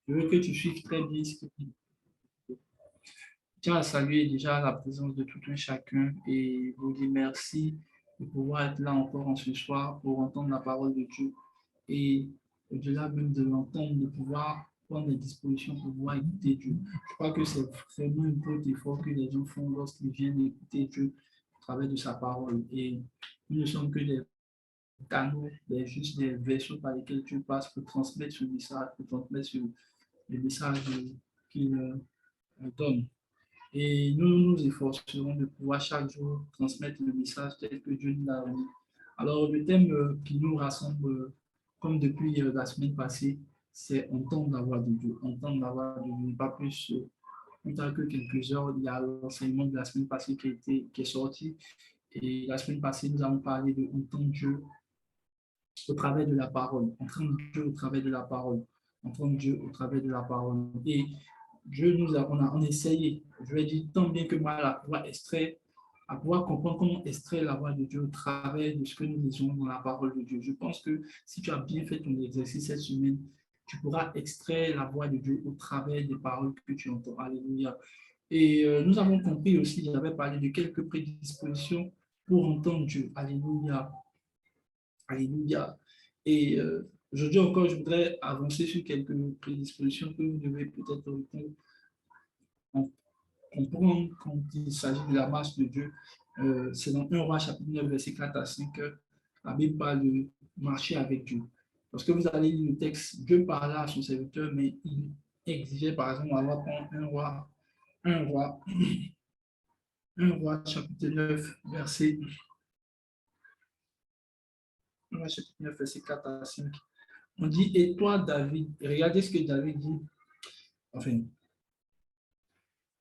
Je veux que tu suives très bien ce qu'il dit. Je tiens à saluer déjà la présence de tout un chacun et vous dire merci de pouvoir être là encore en ce soir pour entendre la parole de Dieu et au-delà même de l'entendre, de pouvoir prendre les dispositions pour pouvoir écouter Dieu. Je crois que c'est vraiment un gros effort que les gens font lorsqu'ils viennent écouter Dieu au travers de sa parole. Et nous ne sommes que des canaux, juste des vaisseaux par lesquels Dieu passe pour transmettre ce message, pour transmettre le message qu'il donne. Et nous nous efforcerons de pouvoir chaque jour transmettre le message tel que Dieu nous l'a donné. Alors, le thème qui nous rassemble, comme depuis la semaine passée, c'est entendre la voix de Dieu. Entendre la voix de Dieu, pas plus, plus tard que quelques heures. Il y a l'enseignement de la semaine passée qui est sorti. Et la semaine passée, nous avons parlé de entendre Dieu au travers de la parole. Entendre Dieu au travers de la parole. Entendre Dieu au travers de la parole. Et Dieu on a essayé, je vais dire tant bien que mal, à pouvoir comprendre comment extraire la voix de Dieu au travers de ce que nous lisons dans la parole de Dieu. Je pense que si tu as bien fait ton exercice cette semaine, tu pourras extraire la voix de Dieu au travers des paroles que tu entends. Alléluia. Et nous avons compris aussi, j'avais parlé de quelques prédispositions pour entendre Dieu. Alléluia. Alléluia. Et aujourd'hui encore, je voudrais avancer sur quelques prédispositions que vous devez peut-être comprendre quand il s'agit de la marche de Dieu. C'est dans 1 Roi chapitre 9, verset 4 à 5 que la Bible parle de marcher avec Dieu. Parce que vous allez lire le texte, Dieu parlait à son serviteur, mais il exigeait par exemple avoir un roi, un roi chapitre 9, verset, 1 roi chapitre 9, verset 4 à 5. On dit, et toi David, regardez ce que David dit, enfin,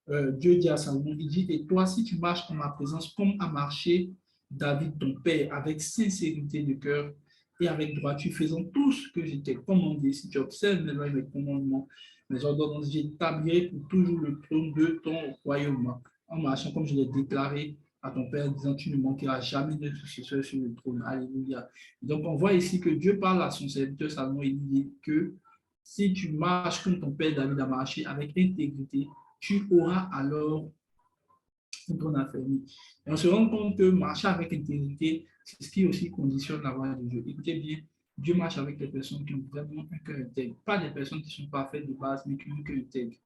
Dieu dit à Salomon, il dit, et toi, si tu marches en ma présence, comme a marché David, ton père, avec sincérité de cœur et avec droiture, faisant tout ce que j'étais commandé, si tu observes mes commandements, mes ordonnances, j'établirai pour toujours le trône de ton royaume, en marchant comme je l'ai déclaré à ton père, disant, tu ne manqueras jamais de successeur sur le trône. Alléluia. Donc, on voit ici que Dieu parle à son serviteur Salomon, il dit que si tu marches comme ton père David a marché, avec intégrité, tu auras alors ton affaibli. Et on se rend compte que marcher avec intégrité, c'est ce qui aussi conditionne la voie de Dieu. Écoutez bien, Dieu marche avec des personnes qui ont vraiment un cœur intègre. Pas des personnes qui sont parfaites de base, mais qui ont un cœur intègre.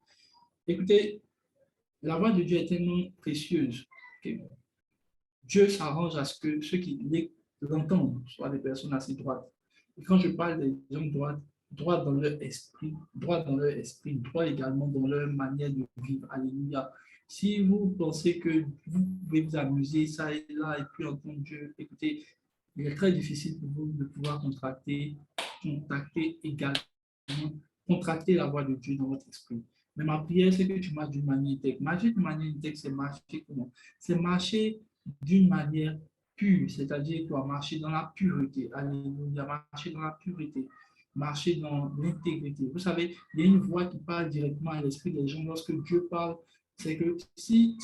Écoutez, la voie de Dieu est tellement précieuse que Dieu s'arrange à ce que ceux qui l'entendent soient des personnes assez droites. Et quand je parle des gens droits dans leur esprit, droit également dans leur manière de vivre. Alléluia. Si vous pensez que vous pouvez vous amuser ça et là et puis entendre Dieu, écoutez, il est très difficile pour vous de pouvoir contacter également, contracter la voix de Dieu dans votre esprit. Mais ma prière, c'est que tu marches d'une manière intègre. Marcher d'une manière intègre, c'est marcher comment? C'est marcher d'une manière pure, c'est-à-dire que tu vas marcher dans la pureté. Alléluia, marcher dans la pureté, marcher dans l'intégrité. Vous savez, il y a une voix qui parle directement à l'esprit des gens lorsque Dieu parle. C'est que si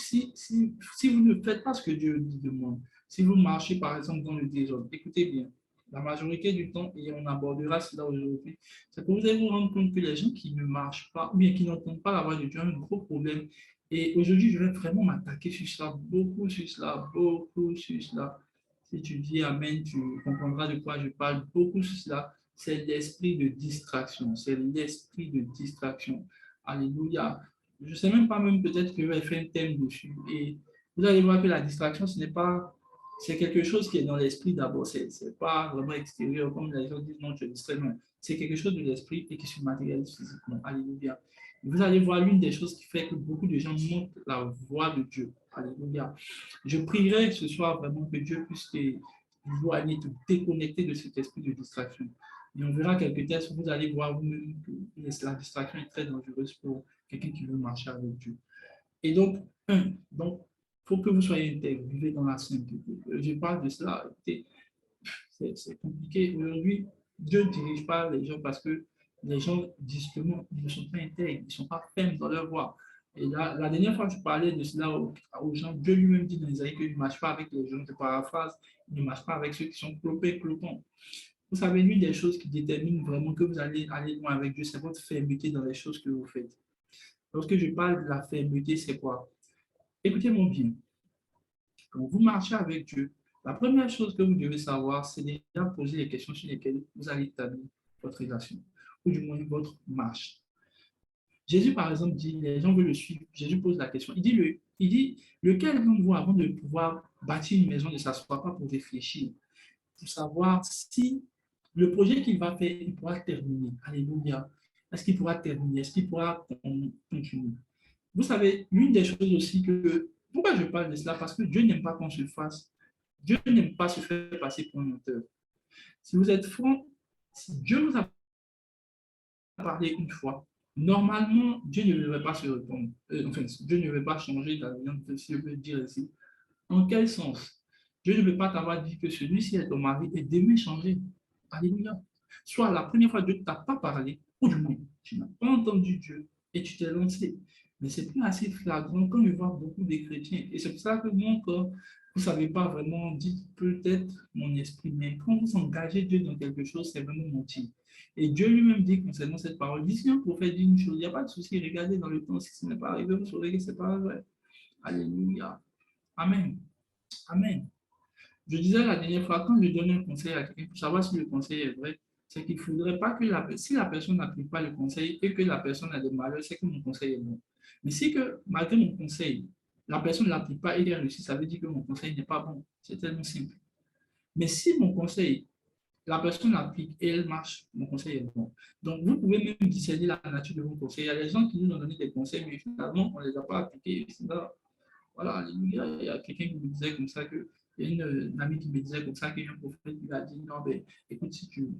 vous ne faites pas ce que Dieu dit de moi, si vous marchez par exemple dans le désordre, écoutez bien, la majorité du temps, et on abordera cela aujourd'hui, c'est que vous allez vous rendre compte que les gens qui ne marchent pas, ou bien qui n'entendent pas la voix de Dieu ont un gros problème. Et aujourd'hui, je vais vraiment m'attaquer sur cela, beaucoup sur cela, beaucoup sur cela. Si tu dis Amen, tu comprendras de quoi je parle, beaucoup sur cela. C'est l'esprit de distraction, c'est l'esprit de distraction. Alléluia. Je ne sais même pas, même peut-être que je vais faire un thème dessus. Et vous allez voir que la distraction, ce n'est pas, c'est quelque chose qui est dans l'esprit d'abord. Ce n'est pas vraiment extérieur, comme les gens disent, non, tu es distrait. Non, c'est quelque chose de l'esprit et qui se matérialise physiquement. Alléluia. Et vous allez voir l'une des choses qui fait que beaucoup de gens montrent la voix de Dieu. Alléluia. Je prierai ce soir vraiment que Dieu puisse te déconnecter de cet esprit de distraction. Et on verra quelques tests où vous allez voir vous-même que la distraction est très dangereuse pour quelqu'un qui veut marcher avec Dieu. Et donc, donc, faut que vous soyez intègre, vivez dans la sainteté. Je parle de cela, c'est compliqué. Aujourd'hui, Dieu ne dirige pas les gens parce que les gens, justement, ils ne sont pas intègres, ils ne sont pas fermes dans leur voie. Et la dernière fois que je parlais de cela aux gens, Dieu lui-même dit dans Isaïe qu'il ne marche pas avec les gens, je paraphrase, il ne marche pas avec ceux qui sont clopés, clopons. Vous savez, l'une des choses qui détermine vraiment que vous allez aller loin avec Dieu, c'est votre fermeté dans les choses que vous faites. Lorsque je parle de la fermeté, c'est quoi? Écoutez-moi bien. Quand vous marchez avec Dieu, la première chose que vous devez savoir, c'est déjà poser les questions sur lesquelles vous allez établir votre relation, ou du moins votre marche. Jésus, par exemple, dit, les gens veulent le suivre. Jésus pose la question. Il dit, lequel d'entre vous, avant de pouvoir bâtir une maison, ne s'assoit pas pour réfléchir, pour savoir si le projet qu'il va faire, il pourra terminer. Alléluia. Est-ce qu'il pourra terminer? Est-ce qu'il pourra continuer? Vous savez, l'une des choses aussi que... Pourquoi je parle de cela? Parce que Dieu n'aime pas qu'on se fasse. Dieu n'aime pas se faire passer pour un menteur. Si vous êtes franc, si Dieu vous a parlé une fois, normalement, Dieu ne devrait pas se répondre. Enfin, Dieu ne devrait pas changer d'alliance, si je peux dire ainsi. En quel sens? Dieu ne veut pas t'avoir dit que celui-ci est ton mari et demain changer. Alléluia. Soit la première fois, Dieu ne t'a pas parlé, ou du moins, tu n'as pas entendu Dieu et tu t'es lancé. Mais c'est plus assez flagrant quand je vois beaucoup de chrétiens. Et c'est pour ça que mon corps, vous ne savez pas vraiment, dit peut-être mon esprit, mais quand vous engagez Dieu dans quelque chose, c'est vraiment mentir. Et Dieu lui-même dit concernant cette parole, dit si un prophète dit une chose, il n'y a pas de souci, regardez dans le temps, si ce n'est pas arrivé, vous saurez que ce n'est pas vrai. Alléluia. Amen. Amen. Je disais la dernière fois, quand je donne un conseil à quelqu'un, pour savoir si le conseil est vrai, c'est qu'il ne faudrait pas que si la personne n'applique pas le conseil et que la personne a des malheurs, c'est que mon conseil est bon. Mais si que, malgré mon conseil, la personne ne l'applique pas et il a réussi, ça veut dire que mon conseil n'est pas bon. C'est tellement simple. Mais si mon conseil, la personne l'applique et elle marche, mon conseil est bon. Donc, vous pouvez même discerner la nature de vos conseils. Il y a des gens qui nous ont donné des conseils, mais finalement, on ne les a pas appliqués. Voilà, il y a quelqu'un qui me disait comme ça que, il y a une amie qui me disait comme ça qu'il y a un prophète qui lui a dit non, mais écoute, si tu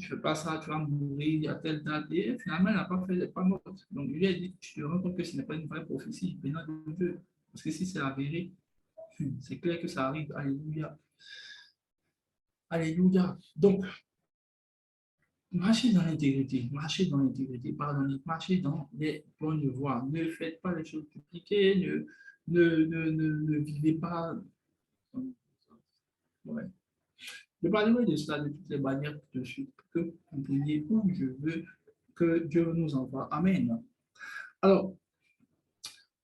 fais pas ça, tu vas mourir à telle date. Et finalement, elle n'a pas fait, elle n'est pas morte. Donc, il lui a dit, tu te rends compte que ce n'est pas une vraie prophétie venant de Dieu. Parce que si c'est la vérité, c'est clair que ça arrive. Alléluia. Alléluia. Donc, marchez dans l'intégrité, pardonnez, marchez dans les bonnes voies. Ne faites pas les choses compliquées, ne vivez pas. Ouais. Je parlerai de cela de toutes les manières de suite, que vous compreniez où je veux que Dieu nous envoie. Amen. Alors,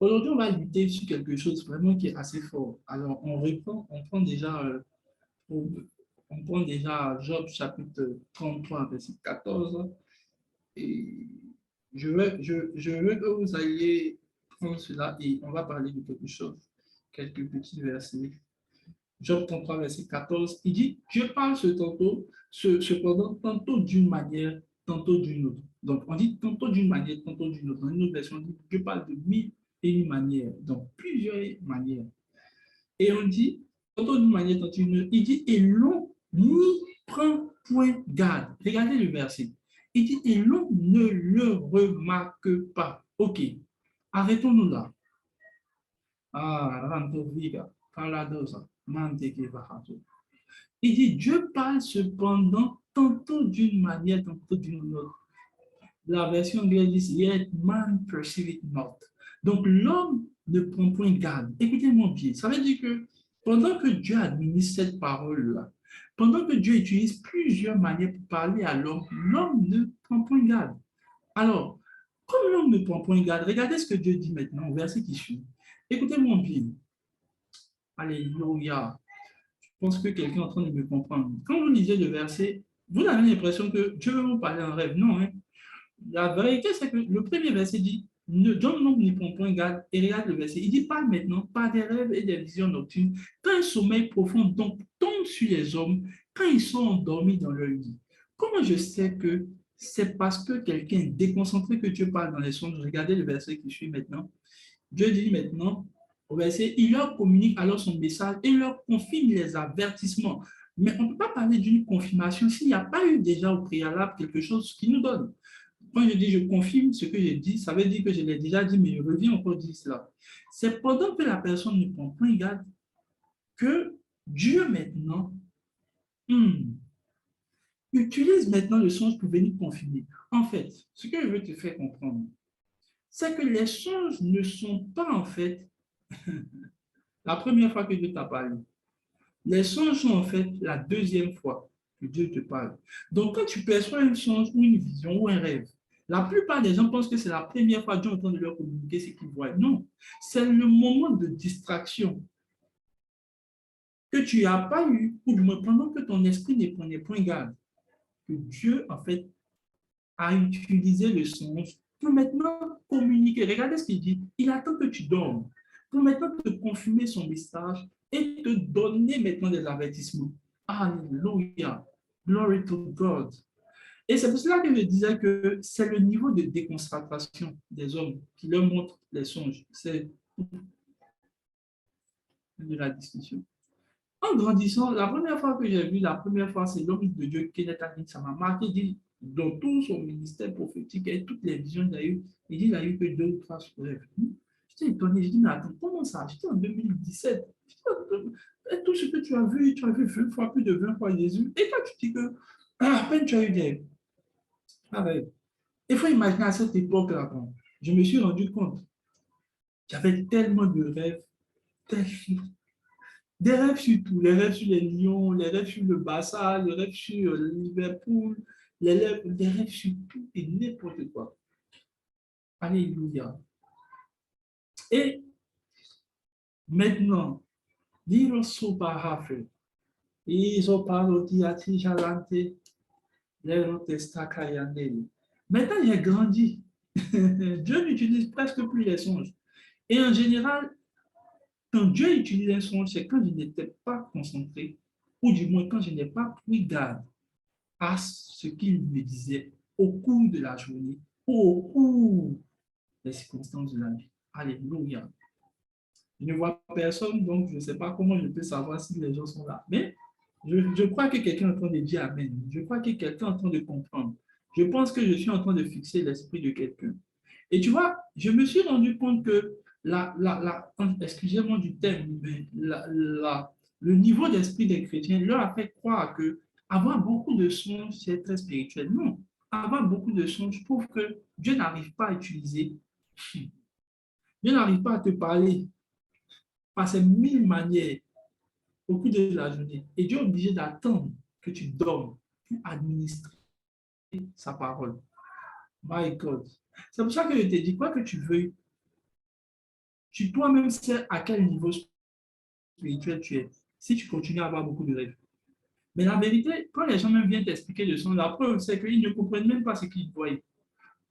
aujourd'hui, on va lutter sur quelque chose vraiment qui est assez fort. Alors, on prend déjà, on prend déjà Job chapitre 33, verset 14. Et je veux que vous ayez prendre cela et on va parler de quelque chose, quelques petits versets. Job 33, verset 14, il dit, je parle cependant, tantôt d'une manière, tantôt d'une autre. Donc, on dit tantôt d'une manière, tantôt d'une autre. Dans une autre version, on dit, je parle de mille et une manières, donc plusieurs manières. Et on dit, tantôt d'une manière, tantôt d'une autre, il dit, et l'on n'y prend point garde. Regardez le verset. Il dit, et l'on ne le remarque pas. OK, arrêtons-nous là. Ah, Rantoviga, Kaladosa, Manteke Vahato. Il dit, Dieu parle cependant tantôt d'une manière, tantôt d'une autre. La version anglaise dit, yet man perceive it not. Donc l'homme ne prend point garde. Écoutez-moi bien, ça veut dire que pendant que Dieu administre cette parole-là, pendant que Dieu utilise plusieurs manières pour parler à l'homme, l'homme ne prend point garde. Alors, comme l'homme ne prend point garde, regardez ce que Dieu dit maintenant au verset qui suit. Écoutez-moi bien. Alléluia. Je pense que quelqu'un est en train de me comprendre. Quand vous lisez le verset, vous avez l'impression que Dieu veut vous parler en rêve. Non, hein? La vérité, c'est que le premier verset dit, John l'homme n'y prend point garde, et regarde le verset, il dit, parle maintenant, par des rêves et des visions nocturnes, quand un sommeil profond donc tombe sur les hommes, quand ils sont endormis dans leur lit. Comment je sais que c'est parce que quelqu'un est déconcentré que Dieu parle dans les songes? Regardez le verset qui suit maintenant. Dieu dit maintenant, au verset, il leur communique alors son message et leur confirme les avertissements. Mais on ne peut pas parler d'une confirmation s'il n'y a pas eu déjà au préalable quelque chose qui nous donne. Quand je dis je confirme ce que j'ai dit, ça veut dire que je l'ai déjà dit, mais je reviens encore dire cela. C'est pendant que la personne ne prend point garde que Dieu maintenant utilise maintenant le songe pour venir confirmer. En fait, ce que je veux te faire comprendre, c'est que les songes ne sont pas en fait la première fois que Dieu t'a parlé. Les songes sont en fait la deuxième fois. que Dieu te parle. Donc, quand tu perçois un songe ou une vision ou un rêve, la plupart des gens pensent que c'est la première fois que Dieu entend de leur communiquer ce qu'ils voient. Non, c'est le moment de distraction que tu n'as pas eu, ou du moins pendant que ton esprit ne prenait point garde, que Dieu, en fait, a utilisé le songe pour maintenant communiquer. Regardez ce qu'il dit. Il attend que tu dormes pour maintenant te confirmer son message et te donner maintenant des avertissements. Alléluia. Glory to God. Et c'est pour cela que je disais que c'est le niveau de déconcentration des hommes qui leur montre les songes. C'est de la discussion. En grandissant, la première fois que j'ai vu, la première fois, c'est l'homme de Dieu, Kenneth Hagin, ça m'a marqué, dit, dans tout son ministère prophétique et toutes les visions qu'il a eues, il dit qu'il a eu que 2 ou 3 rêves. J'étais étonné, je dis, mais attends, comment ça? J'étais en 2017. Tout ce que tu as vu 20 fois, plus de 20 fois Jésus. Et toi, tu dis que, à peine tu as eu des rêves. Ah ouais. Il faut imaginer à cette époque-là, je me suis rendu compte, j'avais tellement de rêves, tellement. Des rêves sur tout, les rêves sur les Lions, les rêves sur le Barça, les rêves sur Liverpool, les rêves sur tout et n'importe quoi. Alléluia. Et maintenant, dire sopa hafe, iso paroti ati jalante, lero testa kayaneli. Maintenant, j'ai grandi. Dieu n'utilise presque plus les songes. Et en général, quand Dieu utilise un songe, c'est quand je n'étais pas concentré, ou du moins quand je n'ai pas pris garde à ce qu'il me disait au cours de la journée, au cours des circonstances de la vie. Alléluia. Je ne vois personne, donc je ne sais pas comment je peux savoir si les gens sont là. Mais je crois que quelqu'un est en train de dire Amen. Je crois que quelqu'un est en train de comprendre. Je pense que je suis en train de fixer l'esprit de quelqu'un. Et tu vois, je me suis rendu compte que excusez-moi du terme, mais le niveau d'esprit des chrétiens leur a fait croire que avoir beaucoup de songes, c'est très spirituel. Non, avoir beaucoup de songes prouve que Dieu n'arrive pas à utiliser, Dieu n'arrive pas à te parler par ces 1000 manières au cours de la journée. Et Dieu est obligé d'attendre que tu dormes pour administrer sa parole. My God. C'est pour ça que je te dis, quoi que tu veuilles, tu toi-même sais à quel niveau spirituel tu es, si tu continues à avoir beaucoup de rêves. Mais la vérité, quand les gens même viennent t'expliquer le son, la preuve, c'est qu'ils ne comprennent même pas ce qu'ils voient.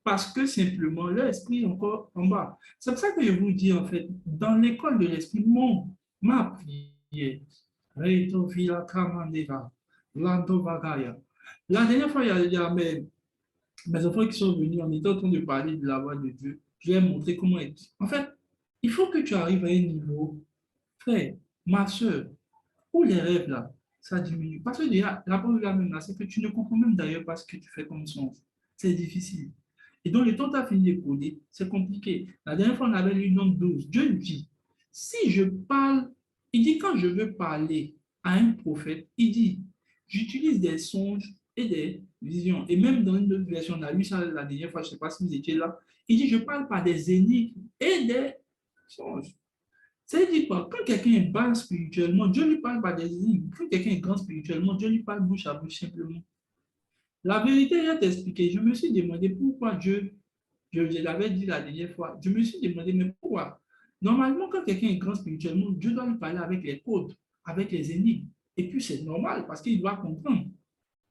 Parce que simplement, leur esprit est encore en bas. C'est pour ça que je vous dis, en fait, dans l'école de l'esprit, ma prière, la dernière fois, il y a mes enfants qui sont venus, on était en train de parler de la voix de Dieu. Je leur ai montré comment être. En fait, il faut que tu arrives à un niveau, frère, ma soeur, où les rêves là, ça diminue. Parce que déjà, la preuve là même là, c'est que tu ne comprends même d'ailleurs pas ce que tu fais comme songe. C'est difficile. Et donc, le temps tu as fini de coder, c'est compliqué. La dernière fois, on avait lu nombre 12. Dieu dit, si je parle, il dit, quand je veux parler à un prophète, il dit, j'utilise des songes et des visions. Et même dans une autre version, on a lu ça la dernière fois, je ne sais pas si vous étiez là, il dit, je parle par des énigmes et des songes. C'est-à-dire quoi? Quand quelqu'un est bas spirituellement, Dieu lui parle par des énigmes. Quand quelqu'un est grand spirituellement, Dieu lui parle bouche à bouche simplement. La vérité, je vais t'expliquer. Je me suis demandé pourquoi Dieu, je l'avais dit la dernière fois, je me suis demandé, mais pourquoi? Normalement, quand quelqu'un est grand spirituellement, Dieu doit lui parler avec les codes, avec les énigmes. Et puis, c'est normal parce qu'il doit comprendre.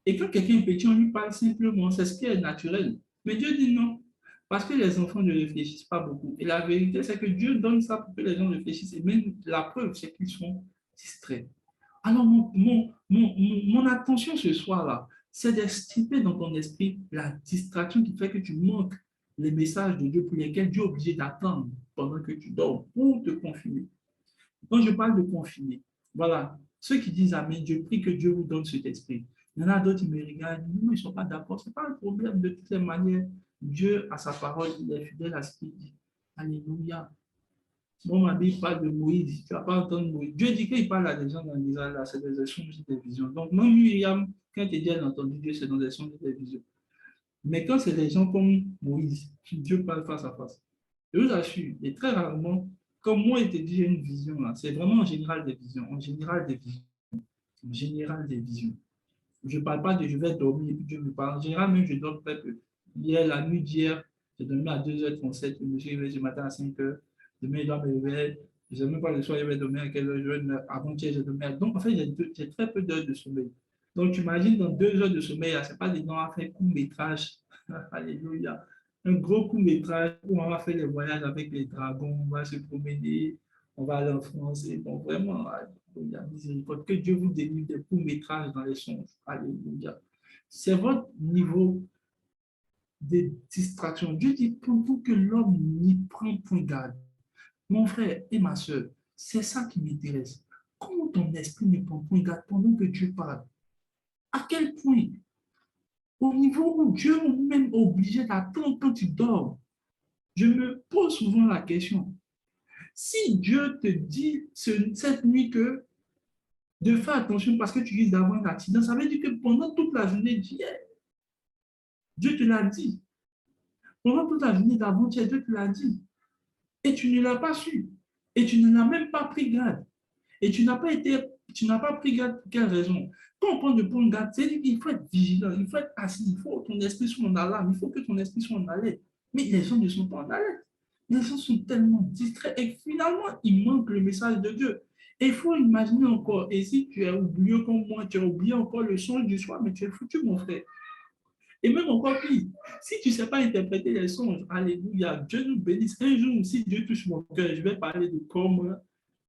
Et quand quelqu'un est petit, on lui parle simplement, c'est ce qui est naturel. Mais Dieu dit non, parce que les enfants ne réfléchissent pas beaucoup. Et la vérité, c'est que Dieu donne ça pour que les gens réfléchissent. Et même la preuve, c'est qu'ils sont distraits. Alors, mon attention ce soir-là, c'est d'extirper dans ton esprit la distraction qui fait que tu manques les messages de Dieu pour lesquels Dieu est obligé d'attendre pendant que tu dors pour te confiner. Quand je parle de confiner, voilà, ceux qui disent Amen, je prie que Dieu vous donne cet esprit. Il y en a d'autres qui me regardent, non, ils ne sont pas d'accord, ce n'est pas un problème de toutes les manières. Dieu, à sa parole, il est fidèle à ce qu'il dit. Alléluia. Bon, ma Bible parle de Moïse, tu ne vas pas entendre Moïse. Dieu dit qu'il parle à des gens dans l'Israël, c'est des échanges, des visions. Donc, même Myriam, quand il dit elle a entendu Dieu, c'est dans des échanges, des visions. Mais quand c'est des gens comme Moïse, Dieu parle face à face. Je vous assure, et très rarement, comme moi, il te dit, j'ai une vision là. C'est vraiment en général des visions. En général des visions. En général des visions. Je ne parle pas de je vais dormir et puis Dieu me parle. En général, même je dors très peu. Hier, la nuit d'hier, j'ai dormi à 2h37, je me suis réveillé ce matin à 5h. Demain, il doit me réveiller. Je ne sais même pas le soir, il va dormir à quelle heure. Avant-hier, j'ai dormi. Donc, en fait, j'ai très peu d'heures de sommeil. Donc, tu imagines, dans 2 heures de sommeil, ce n'est pas des gens à faire court-métrage. Alléluia. Un gros court-métrage où on va faire des voyages avec les dragons, on va se promener, on va aller en France. Et bon, vraiment, alléluia, miséricorde. Que Dieu vous délivre des courts-métrages dans les songes. Alléluia. C'est votre niveau de distraction. Dieu dit pour que l'homme n'y prenne point garde. Mon frère et ma soeur, c'est ça qui m'intéresse. Comment ton esprit ne prend point garde pendant que Dieu parle? À quel point? Au niveau où Dieu est même obligé d'attendre quand tu dors. Je me pose souvent la question. Si Dieu te dit cette nuit que de faire attention parce que tu risques d'avoir un accident, ça veut dire que pendant toute la journée d'hier, Dieu te l'a dit. Pendant toute la journée d'avant-hier, Dieu te l'a dit. Et tu ne l'as pas su. Et tu ne l'as même pas pris garde. Et tu n'as pas pris garde pour quelle raison? Quand on parle de prendre garde, c'est qu'il faut être vigilant, il faut être assis, il faut que ton esprit soit en alarme, il faut que ton esprit soit en alerte. Mais les gens ne sont pas en alerte. Les gens sont tellement distraits et finalement, il manque le message de Dieu. Et il faut imaginer encore, et si tu as oublié comme moi, tu as oublié encore le songe du soir, mais tu es foutu, mon frère. Et même encore pire, si tu ne sais pas interpréter les songes, alléluia, Dieu nous bénisse. Un jour, si Dieu touche mon cœur, je vais parler de comment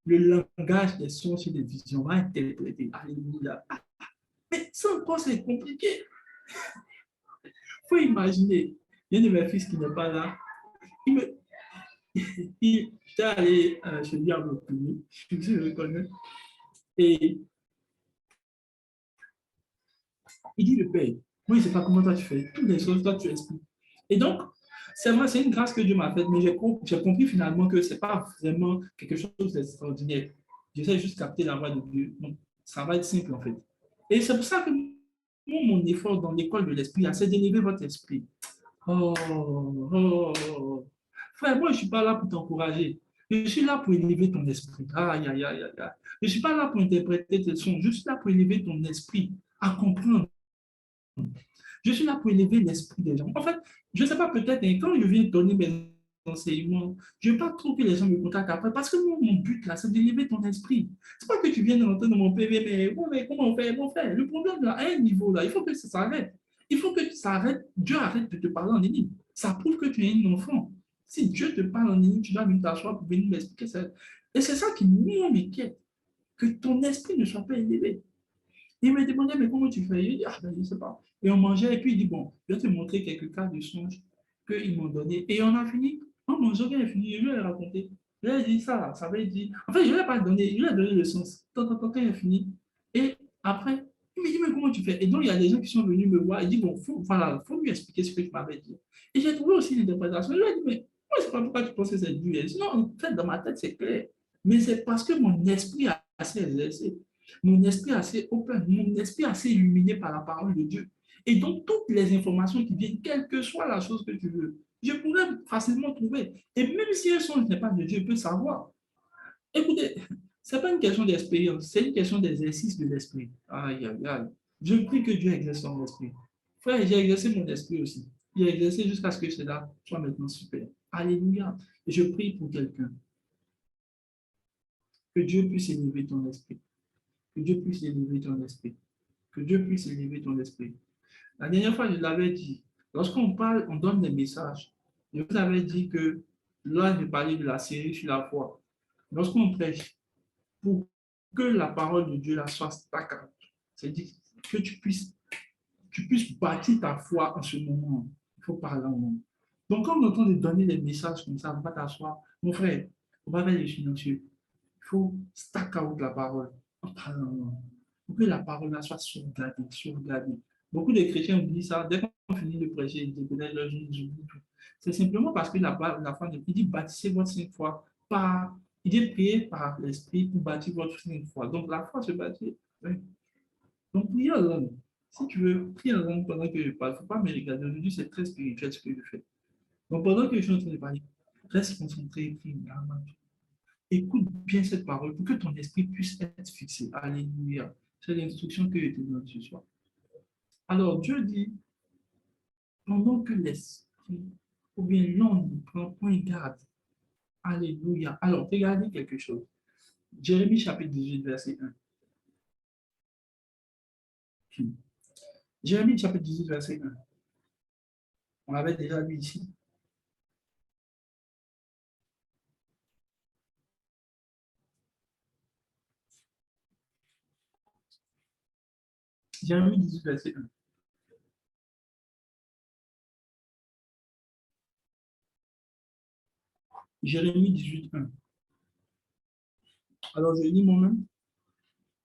le langage des songes et des visions va interpréter. Alléluia. Mais ça encore, c'est compliqué. Il faut imaginer. Il y a un de mes fils qui n'est pas là. Il est allé chez lui à Montpellier, je le connais. Et il dit, le père, moi, je ne sais pas comment toi tu fais. Toutes les choses, toi, tu expliques. Et donc, c'est vrai, c'est une grâce que Dieu m'a faite, mais j'ai compris finalement que ce n'est pas vraiment quelque chose d'extraordinaire. J'essaie juste de capter la voix de Dieu. Donc, ça va être simple, en fait. Et c'est pour ça que mon effort dans l'école de l'esprit, c'est d'élever votre esprit. Oh, oh, oh. Frère, moi, je ne suis pas là pour t'encourager. Je suis là pour élever ton esprit. Aïe, aïe, aïe, aïe. Je ne suis pas là pour interpréter tes sons. Je suis là pour élever ton esprit à comprendre. Je suis là pour élever l'esprit des gens. En fait, je ne sais pas, peut-être, quand je viens donner mes enseignements, je ne veux pas trop que les gens me contactent après, parce que moi, mon but, là, c'est d'élever ton esprit. Ce n'est pas que tu viennes rentrer dans mon PV, mais comment on fait, mon frère? Le problème, là, à un niveau, là, il faut que ça s'arrête. Il faut que ça arrête. Dieu arrête de te parler en énigme. Ça prouve que tu es un enfant. Si Dieu te parle en énigme, tu dois venir t'asseoir pour venir m'expliquer ça. Et c'est ça qui m'inquiète, que ton esprit ne soit pas élevé. Il me demandait, mais comment tu fais? Il dit, ah, ben, je ne sais pas. Et on mangeait, et puis il dit, bon, je vais te montrer quelques cas de songes qu'ils m'ont donné. Et on a fini, on mangeait, on a fini, je lui ai raconté. Je lui ai dit ça, ça veut dire. En fait, je ne lui ai pas donné, je lui ai donné le sens. Quand il a fini. Et après, il me dit, mais comment tu fais? Et donc, il y a des gens qui sont venus me voir et dit, bon, voilà, il faut lui expliquer ce que tu m'avais dit. Et j'ai trouvé aussi l'interprétation. Je lui ai dit, mais moi, je ne sais pas pourquoi tu penses que c'est dur. Sinon, en fait, dans ma tête, c'est clair. Mais c'est parce que mon esprit a assez exercé. Mon esprit assez open, mon esprit assez illuminé par la parole de Dieu. Et donc, toutes les informations qui viennent, quelle que soit la chose que tu veux, je pourrais facilement trouver. Et même si un songe n'est pas de Dieu, je peux savoir. Écoutez, ce n'est pas une question d'expérience, c'est une question d'exercice de l'esprit. Aïe, aïe, aïe. Je prie que Dieu exerce son esprit. Frère, j'ai exercé mon esprit aussi. J'ai exercé jusqu'à ce que cela soit maintenant super. Alléluia. Et je prie pour quelqu'un. Que Dieu puisse élever ton esprit. Que Dieu puisse élever ton esprit. Que Dieu puisse élever ton esprit. La dernière fois, je l'avais dit, lorsqu'on parle, on donne des messages. Je vous avais dit que là, je parlais de la série sur la foi. Lorsqu'on prêche, pour que la parole de Dieu la soit stagnante, c'est-à-dire que tu puisses bâtir ta foi en ce moment. Il faut parler en moment. Donc, quand on entend de donner des messages comme ça, on va t'asseoir. Mon frère, on va vers les financiers. Il faut stack out la parole en parlant en moment. Pour que la parole là soit sauvegardée, sauvegardée. Beaucoup de chrétiens oublient ça. Dès qu'on finit de prêcher, ils disent, leur ils oublient tout. C'est simplement parce que la fin, il dit bâtissez votre 5 fois par. Il dit prier par l'esprit pour bâtir votre 5 fois. Donc la foi se bâtit. Oui. Donc priez en langue. Si tu veux, prier en langue pendant que je parle. Il ne faut pas me regarder. Aujourd'hui, c'est très spirituel ce que je fais. Donc pendant que je suis en train de parler, reste concentré, prie. Écoute bien cette parole pour que ton esprit puisse être fixé. Alléluia. C'est l'instruction que je te donne ce soir. Alors Dieu dit, pendant que l'esprit, ou bien l'homme prend point garde. Alléluia. Alors, regardez quelque chose. Jérémie chapitre 18, verset 1. Jérémie chapitre 18, verset 1. On l'avait déjà lu ici. Jérémie 18, verset 1. Jérémie 18, 1. Alors, je lis moi-même.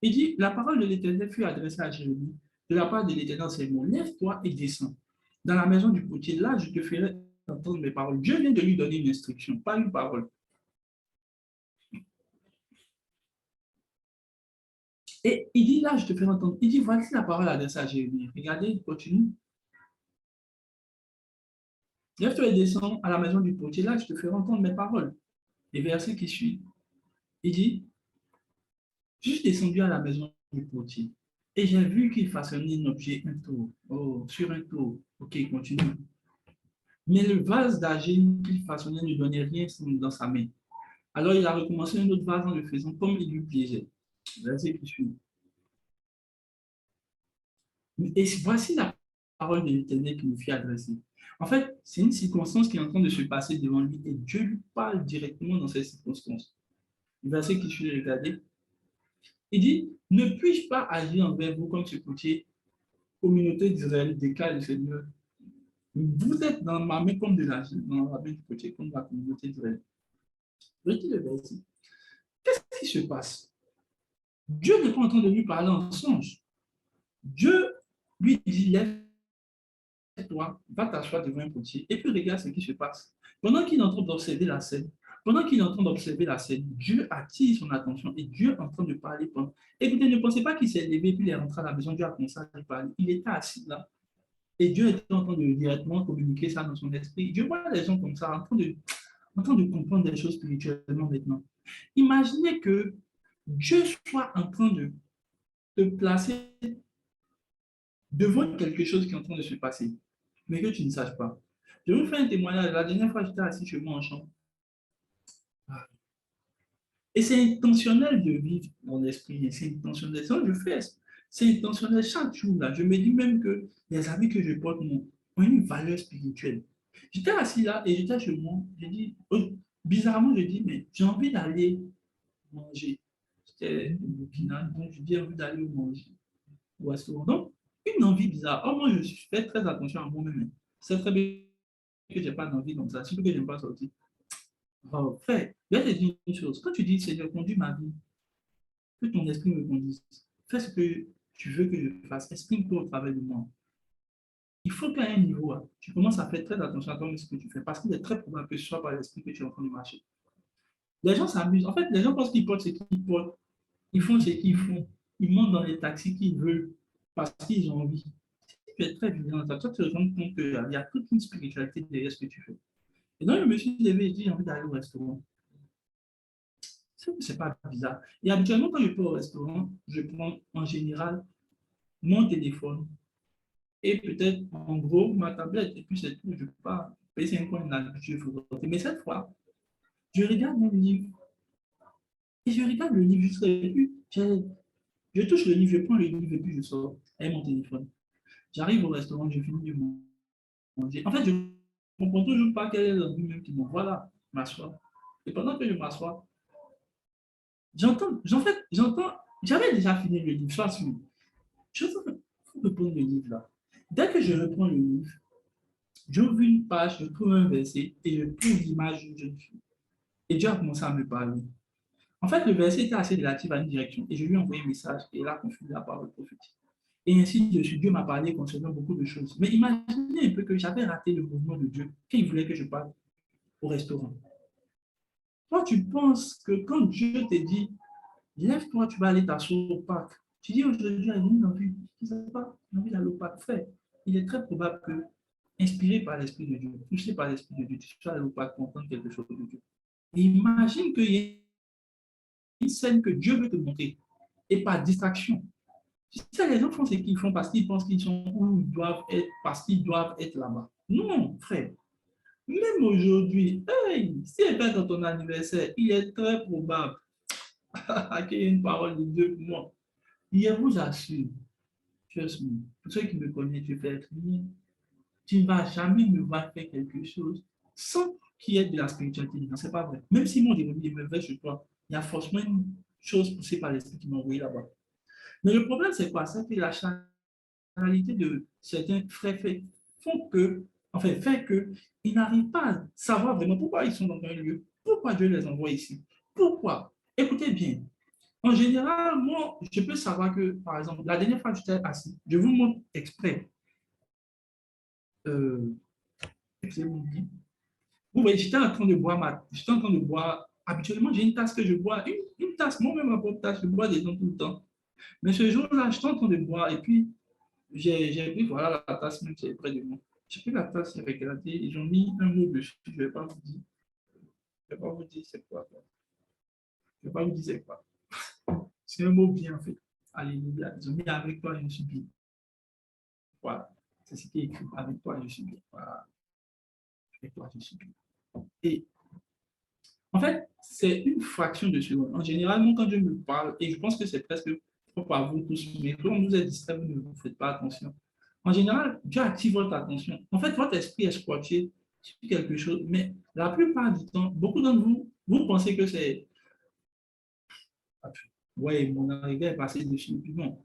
Il dit, la parole de l'Éternel fut adressée à Jérémie. De la part de l'Éternel, c'est bon. Lève-toi et descends. Dans la maison du potier, là, je te ferai entendre mes paroles. Dieu vient de lui donner une instruction, pas une parole. Et il dit, là, je te ferai entendre. Il dit, voici la parole adressée à Jérémie. Regardez, il continue. Lève-toi et descends à la maison du potier. Là, je te ferai entendre mes paroles. Les versets qui suivent. Il dit, je suis descendu à la maison du potier et j'ai vu qu'il façonnait un objet, un tour. Oh, sur un tour. Ok, continue. Mais le vase d'argile qu'il façonnait ne donnait rien dans sa main. Alors il a recommencé un autre vase en le faisant comme il lui plaisait. Verset qui suit. Et voici la parole de l'Éternel qui me fit adresser. En fait, c'est une circonstance qui est en train de se passer devant lui et Dieu lui parle directement dans cette circonstance. Le verset qui suit, regardez. Il dit, ne puis-je pas agir envers vous comme ce courtier, communauté d'Israël, des cas du Seigneur? Vous êtes dans ma main comme de l'argent, dans la main du courtier, comme la communauté d'Israël. Retenez le verset. Qu'est-ce qui se passe? Dieu n'est pas en train de lui parler en songe. Dieu lui dit, lève-toi, va t'asseoir devant un courtier, et puis regarde ce qui se passe. Pendant qu'il est en train d'observer la scène, Dieu attire son attention et Dieu est en train de parler. Écoutez, ne pensez pas qu'il s'est levé puis il est rentré à la maison, Dieu a commencé à lui parler. Il était assis là et Dieu était en train de directement communiquer ça dans son esprit. Dieu voit les gens comme ça, en train de comprendre des choses spirituellement maintenant. Imaginez que Dieu soit en train de te placer devant quelque chose qui est en train de se passer, mais que tu ne saches pas. Je vais vous faire un témoignage. La dernière fois, j'étais assis chez moi en chambre. Et c'est intentionnel de vivre mon esprit. C'est intentionnel. Ça, je fais. C'est intentionnel chaque jour. Là. Je me dis même que les amis que je porte ont une valeur spirituelle. J'étais assis là et j'étais chez moi. J'ai dit, oh, bizarrement, je dis, mais j'ai envie d'aller manger. C'était au Burkina, donc je dis, j'ai envie d'aller manger au restaurant. Donc, une envie bizarre. Oh, moi, je fais très attention à moi-même. C'est très bien que je n'ai pas d'envie comme ça, surtout que je n'aime pas sortir. Oh, frère, je vais te dire une chose. Quand tu dis, Seigneur, conduis ma vie, que ton esprit me conduise. Fais ce que tu veux que je fasse. Exprime-toi au travers de moi. Il faut qu'à un niveau, tu commences à faire très attention à toi, ce que tu fais, parce qu'il est très probable que ce soit par l'esprit que tu es en train de marcher. Les gens s'amusent. En fait, les gens pensent qu'ils portent ce qu'ils portent. Ils font ce qu'ils font. Ils montent dans les taxis qu'ils veulent parce qu'ils ont envie. Si tu es très vigilant, toi, tu te rends compte qu'il y a toute une spiritualité derrière ce que tu fais. Et donc, je me suis levé et dit, j'ai envie d'aller au restaurant. C'est pas bizarre. Et habituellement, quand je peux au restaurant, je prends en général mon téléphone et peut-être en gros ma tablette. Et puis c'est tout. Je ne peux pas payer 5 coins l'habitude. Mais cette fois, je regarde mon livre. Et je regarde le livre juste et puis je touche le livre, je prends le livre et puis je sors avec mon téléphone. J'arrive au restaurant, je finis de manger. En fait, je ne comprends toujours pas quel est l'envie même qui m'envoie là, m'asseoir. Et pendant que je m'assois, j'avais déjà fini le livre, soit sûr. Je reprendre le livre là. Dès que je reprends le livre, j'ouvre une page, je trouve un verset et je trouve l'image d'une jeune fille. Et Dieu a commencé à me parler. En fait, le verset était assez relatif à une direction et je lui ai envoyé un message et là, confirmé la parole prophétique. Et ainsi de suite, Dieu m'a parlé concernant beaucoup de choses. Mais imaginez un peu que j'avais raté le mouvement de Dieu quand il voulait que je parle au restaurant. Toi, tu penses que quand Dieu te dit, lève-toi, tu vas aller t'asseoir au parc. Tu dis aujourd'hui, il y a une envie. Tu ne sais pas, une envie d'aller au parc. Fait. Il est très probable que, inspiré par l'Esprit de Dieu, touché par l'Esprit de Dieu, tu sois allé au parc pour entendre quelque chose de Dieu. Et imagine qu'il y a une scène que Dieu veut te montrer et par distraction. Tu sais, les gens font ce qu'ils font parce qu'ils pensent qu'ils sont où ils doivent être, parce qu'ils doivent être là-bas. Non, frère. Même aujourd'hui, hey, si elle pas dans ton anniversaire, il est très probable qu'il y ait une parole de Dieu pour moi. Je vous assure, trust me, pour ceux qui me connaissent, je fais rien. Tu ne vas jamais me voir faire quelque chose sans qu'il y ait de la spiritualité. Non, c'est pas vrai. Même si mon démon me veut sur toi, il y a forcément une chose poussée par l'esprit qui m'a envoyé là-bas. Mais le problème, c'est quoi? C'est que la charnalité de certains frères font que, enfin, fait que ils n'arrivent pas à savoir vraiment pourquoi ils sont dans un lieu, pourquoi Dieu les envoie ici. Pourquoi? Écoutez bien. En général, moi, je peux savoir que, par exemple, la dernière fois que j'étais assis, je vous montre exprès. Euh, vous voyez, j'étais en train de boire. Habituellement, j'ai une tasse que je bois, une tasse, moi-même ma propre tasse, je bois des gens tout le temps. Mais ce jour-là, j'étais en train de boire et puis j'ai pris, voilà, la tasse même qui est près de moi. J'ai pris la tasse, j'ai regardé, ils ont mis un mot dessus, je ne vais pas vous dire. Je ne vais pas vous dire c'est quoi. Je ne vais pas vous dire c'est quoi. C'est un mot bien fait. Alléluia. Ils ont mis avec toi, je suis bien. Voilà. C'est ce qui est écrit. Avec toi, je suis bien. Voilà. Avec toi, je suis bien. Et en fait, c'est une fraction de seconde. En général, quand je me parle, et je pense que c'est presque propre à vous tous, mais quand vous êtes distrait, vous ne vous faites pas attention. En général, Dieu active votre attention. En fait, votre esprit est scotché sur quelque chose, mais la plupart du temps, beaucoup d'entre vous, vous pensez que c'est ouais, mon arrivée est passée dessus. Non.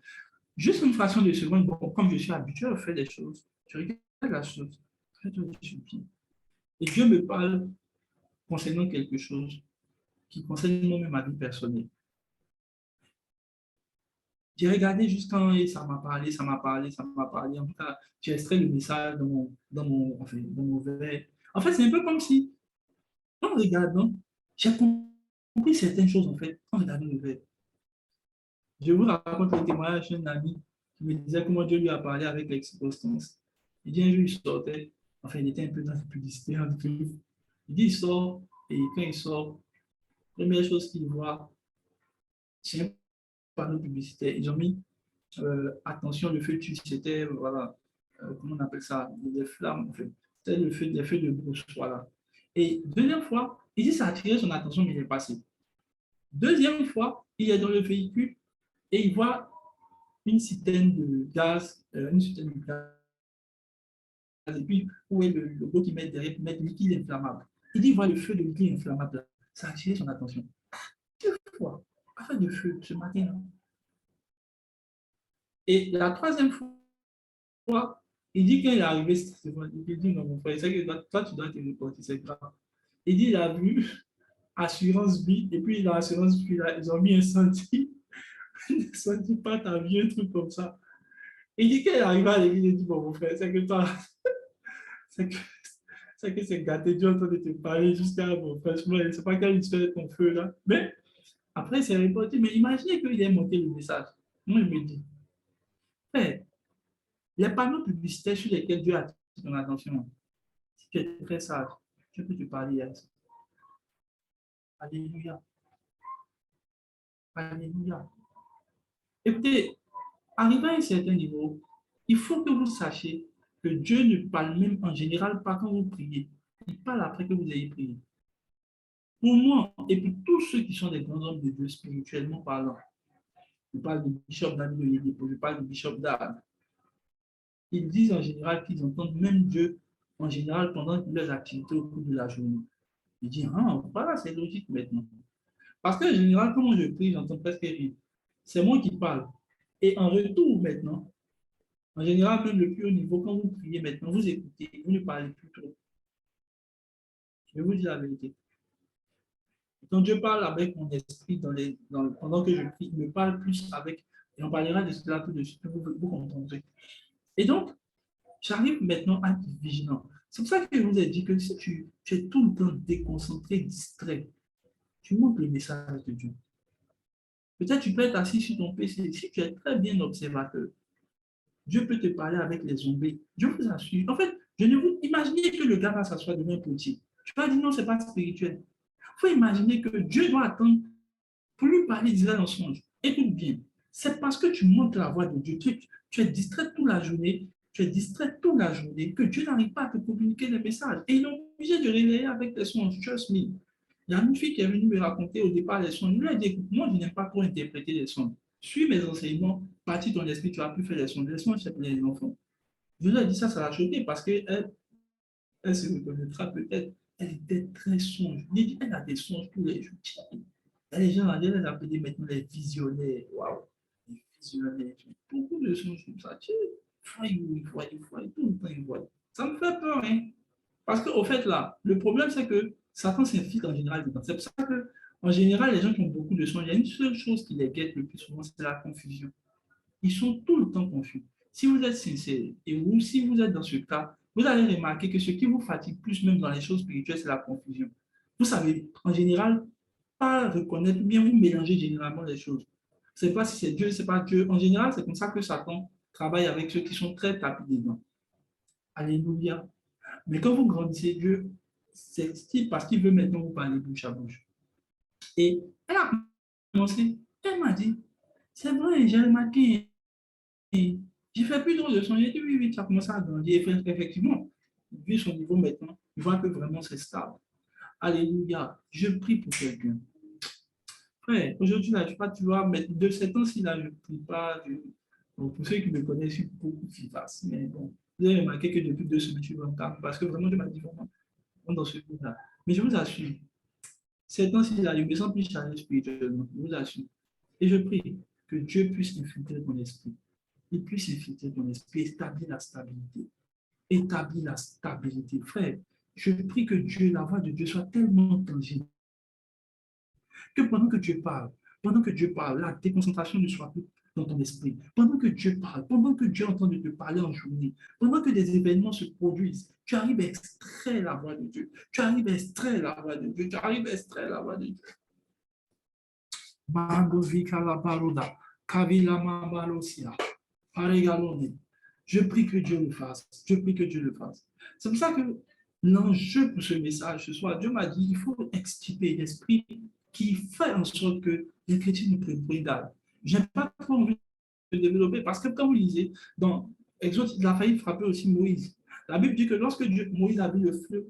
Juste une fraction de seconde, bon, comme je suis habitué à faire des choses, je regarde la chose. Et Dieu me parle concernant quelque chose qui concerne moi-même ma vie personnelle. J'ai regardé juste quand et ça m'a parlé, ça m'a parlé, ça m'a parlé. En tout cas, j'ai extrait le message enfin, dans mon verre. En fait, c'est un peu comme si, en regardant, j'ai compris certaines choses, en fait, en regardant le verre. Je vous raconte le témoignage d'un ami qui me disait comment Dieu lui a parlé avec l'existence. Il dit un jour, il sortait, enfin, il était un peu dans la publicité. Il dit, il sort, et quand il sort, première chose qu'il voit, c'est un panneau publicitaire. Ils ont mis attention, le feu tue, c'était, voilà, comment on appelle ça, des flammes, en fait. C'était le feu, des feux de brousse, voilà. Et deuxième fois, il dit ça a attiré son attention, mais il est passé. Deuxième fois, il est dans le véhicule et il voit une citerne de gaz, et puis où est le logo qui met derrière, mettre liquide inflammable. Il dit, il voit le feu de liquide inflammable. Ça a attiré son attention. Deux fois, afin de feu ce matin-là. Et la troisième fois, il dit qu'il est arrivé, il dit, non, mon frère, c'est que toi, tu dois te reporter, c'est grave. Il dit, il a vu assurance vie, et puis dans l'assurance vie, ils ont mis un senti, un senti pas ta vie, un truc comme ça. Il dit qu'il est arrivé à l'église, il dit, bon, mon frère, c'est que toi, c'est que c'est gâté, Dieu en train de te parler jusqu'à, bon, franchement, je ne sais pas quelle histoire ton feu là. Mais après, c'est reporté. Mais imaginez qu'il ait monté le message. Moi, je me dis, frère, les panneaux publicitaires sur lesquels Dieu attire ton attention, si tu es très sage, tu peux te parler à ça. Alléluia. Alléluia. Écoutez, arrivé à un certain niveau, il faut que vous sachiez que Dieu ne parle même en général pas quand vous priez. Il parle après que vous ayez prié. Pour moi, et pour tous ceux qui sont des grands hommes de Dieu spirituellement parlant, je parle du bishop David Oyedepo, je parle du bishop d'Arles, ils disent en général qu'ils entendent même Dieu en général pendant leurs activités au cours de la journée. Ils disent, ah, voilà, c'est logique maintenant. Parce que en général, quand je prie, j'entends presque rien. C'est moi qui parle. Et en retour maintenant, en général, même le plus haut niveau, quand vous priez maintenant, vous écoutez, vous ne parlez plus trop. Je vais vous dire la vérité. Quand Dieu parle avec mon esprit pendant que je prie, il me parle plus avec, et on parlera de cela tout de suite, vous comprendrez. Et donc, j'arrive maintenant à être vigilant. C'est pour ça que je vous ai dit que si tu es tout le temps déconcentré, distrait, tu manques le message de Dieu. Peut-être tu peux être assis sur ton PC. Si tu es très bien observateur, Dieu peut te parler avec les zombies. Je vous assure. En fait, je ne vous imaginez que le gars va s'asseoir devant un potier. Tu vas dire non, ce n'est pas spirituel. Il faut imaginer que Dieu doit attendre pour lui parler d'Israël en songe. Écoute bien. C'est parce que tu montes la voix de Dieu. Tu es distrait toute la journée. Tu es distrait toute la journée que Dieu n'arrive pas à te communiquer des messages. Et il est obligé de réveiller avec des songes. Trust me. Il y a une fille qui est venue me raconter au départ les songes. Je lui ai dit, écoute, moi, je n'aime pas trop interpréter les songes. Suis mes enseignements, partis ton esprit, tu vas plus faire les songes. Les songes, c'est pour les enfants. Je lui ai dit ça l'a choqué parce qu'elle elle se reconnaîtra peut-être. Elle était très songe. Elle a des songes tous les jours. Les gens, elle les appellent maintenant les visionnaires. Waouh! Les visionnaires. Beaucoup de songes comme ça. Tu il voit, tout le temps, il voit. Ça me fait peur, hein? Parce qu'au fait, là, le problème, c'est que Satan s'infiltre en général dedans. C'est pour ça que, en général, les gens qui ont beaucoup de songes, il y a une seule chose qui les guette le plus souvent, c'est la confusion. Ils sont tout le temps confus. Si vous êtes sincère et vous, si vous êtes dans ce cas, vous allez remarquer que ce qui vous fatigue plus même dans les choses spirituelles, c'est la confusion. Vous savez, en général, pas reconnaître, bien vous mélangez généralement les choses. Je ne sais pas si c'est Dieu, c'est pas Dieu. En général, c'est comme ça que Satan travaille avec ceux qui sont très tapis dedans. Alléluia. Mais quand vous grandissez, Dieu, c'est parce qu'il veut maintenant vous parler bouche à bouche. Et elle a commencé, elle m'a dit, c'est vrai, j'ai remarqué, j'ai fait plus de son. J'ai dit oui, oui, tu as commencé à grandir. Et effectivement, vu son niveau maintenant, il voit que vraiment c'est stable. Alléluia. Je prie pour quelqu'un. Frère, aujourd'hui, là, je sais pas, tu vois, mais de ces temps-ci, là, je ne prie pas. Bon, pour ceux qui me connaissent, je suis beaucoup vivace. Mais bon, vous avez remarqué que depuis 2 semaines, je suis vraiment calme parce que vraiment, je m'ai dit vraiment dans ce groupe-là. Mais je vous assure, ces temps-ci, là, je me sens plus chargé spirituellement. Je vous assure. Et je prie que Dieu puisse infiltrer ton esprit. Il puisse infiltrer ton esprit, établir la stabilité. Établir la stabilité. Frère, je prie que Dieu, la voix de Dieu soit tellement tangible que pendant que Dieu parle, la déconcentration ne soit plus dans ton esprit. Pendant que Dieu parle, pendant que Dieu entend de te parler en journée, pendant que des événements se produisent, tu arrives à extraire la voix de Dieu. Tu arrives à extraire la voix de Dieu. Tu arrives à extraire la voix de Dieu. Je prie que Dieu le fasse. Je prie que Dieu le fasse. C'est pour ça que l'enjeu pour ce message ce soir, Dieu m'a dit il faut extirper l'esprit qui fait en sorte que les chrétiens ne prennent pas d'âme. Je n'ai pas trop envie de développer parce que quand vous lisez, dans Exode, il a failli frapper aussi Moïse. La Bible dit que lorsque Moïse a vu le feu,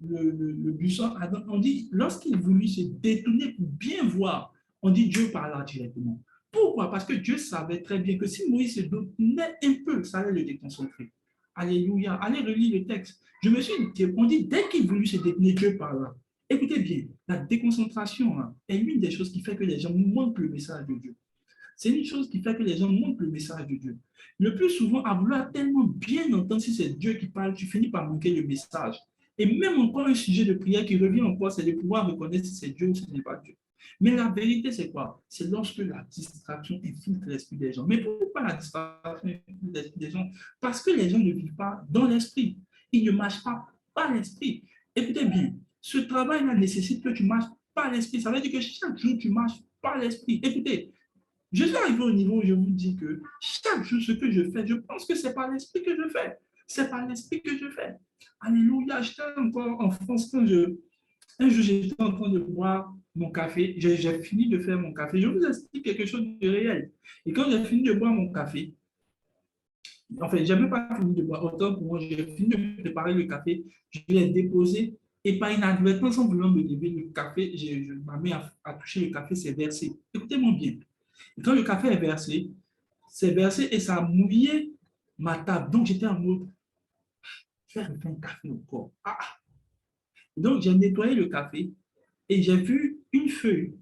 le buisson, on dit lorsqu'il voulut se détourner pour bien voir, on dit Dieu parla directement. Pourquoi? Parce que Dieu savait très bien que si Moïse se détournait un peu, ça allait le déconcentrer. Alléluia. Allez relire le texte. Je me suis dit, on dit dès qu'il voulut se détourner, Dieu parla. Écoutez bien, la déconcentration est l'une des choses qui fait que les gens manquent le message de Dieu. C'est une chose qui fait que les gens manquent le message de Dieu. Le plus souvent, à vouloir tellement bien entendre si c'est Dieu qui parle, tu finis par manquer le message. Et même encore un sujet de prière qui revient encore, c'est de pouvoir reconnaître si c'est Dieu ou si ce n'est pas Dieu. Mais la vérité, c'est quoi? C'est lorsque la distraction infiltre l'esprit des gens. Mais pourquoi la distraction infiltre l'esprit des gens? Parce que les gens ne vivent pas dans l'esprit. Ils ne marchent pas par l'esprit. Écoutez bien, ce travail-là nécessite que tu marches par l'esprit. Ça veut dire que chaque jour, tu marches par l'esprit. Écoutez, je suis arrivé au niveau où je vous dis que chaque jour, ce que je fais, je pense que c'est par l'esprit que je fais. C'est par l'esprit que je fais. Alléluia. J'étais encore en France quand un jour, j'étais en train de boire mon café. J'ai fini de faire mon café. Je vous explique quelque chose de réel. Et quand j'ai fini de boire mon café, en fait, je n'ai même pas fini de boire. Autant pour moi, j'ai fini de préparer le café. Je l'ai déposé. Et par inadvertance, en voulant me lever, le café, je m'amène à toucher le café, c'est versé. Écoutez-moi bien. Et quand le café est versé, c'est versé et ça a mouillé ma table. Donc, j'étais en mode, je vais refaire un café encore. Ah. Donc, j'ai nettoyé le café et j'ai vu une feuille,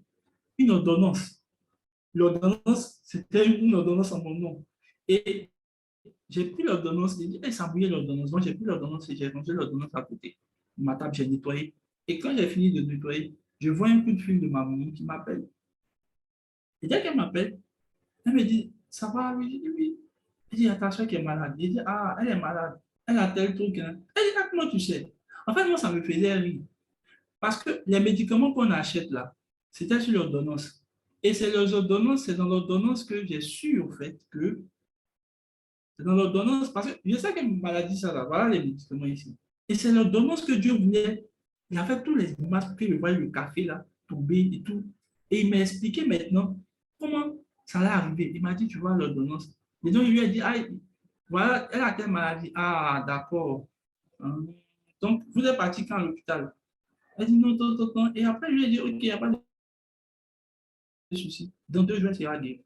une ordonnance. L'ordonnance, c'était une ordonnance en mon nom. Et j'ai pris l'ordonnance, j'ai dit, hey, ça a mouillé l'ordonnance. Donc, j'ai pris l'ordonnance et j'ai rangé l'ordonnance à côté. Ma table, j'ai nettoyé. Et quand j'ai fini de nettoyer, je vois un coup de fil de ma maman qui m'appelle. Et dès qu'elle m'appelle, elle me dit, ça va, oui, je dis oui. Elle dit, attention qu'elle est malade. Je dis, ah, elle est malade. Elle a tel truc. Hein. Elle dit, ah, comment tu sais? En fait, moi, ça me faisait rire. Parce que les médicaments qu'on achète là, c'était sur l'ordonnance. Et c'est dans l'ordonnance que j'ai su, en fait, que c'est dans l'ordonnance, parce que je sais qu'une maladie, ça va, voilà les médicaments ici. Et c'est l'ordonnance que Dieu voulait. Il a fait tous les images pour qu'il voie le café là, tomber et tout. Et il m'a expliqué maintenant comment ça allait arriver. Il m'a dit, tu vois l'ordonnance. Et donc, il lui a dit, ah, voilà, elle a telle maladie. Ah, d'accord. Hein. Donc, vous êtes parti quand à l'hôpital? Elle dit, non, non, non, non. Et après, je lui ai dit, OK, il n'y a pas de souci. Dans 2 jours, c'est guéri.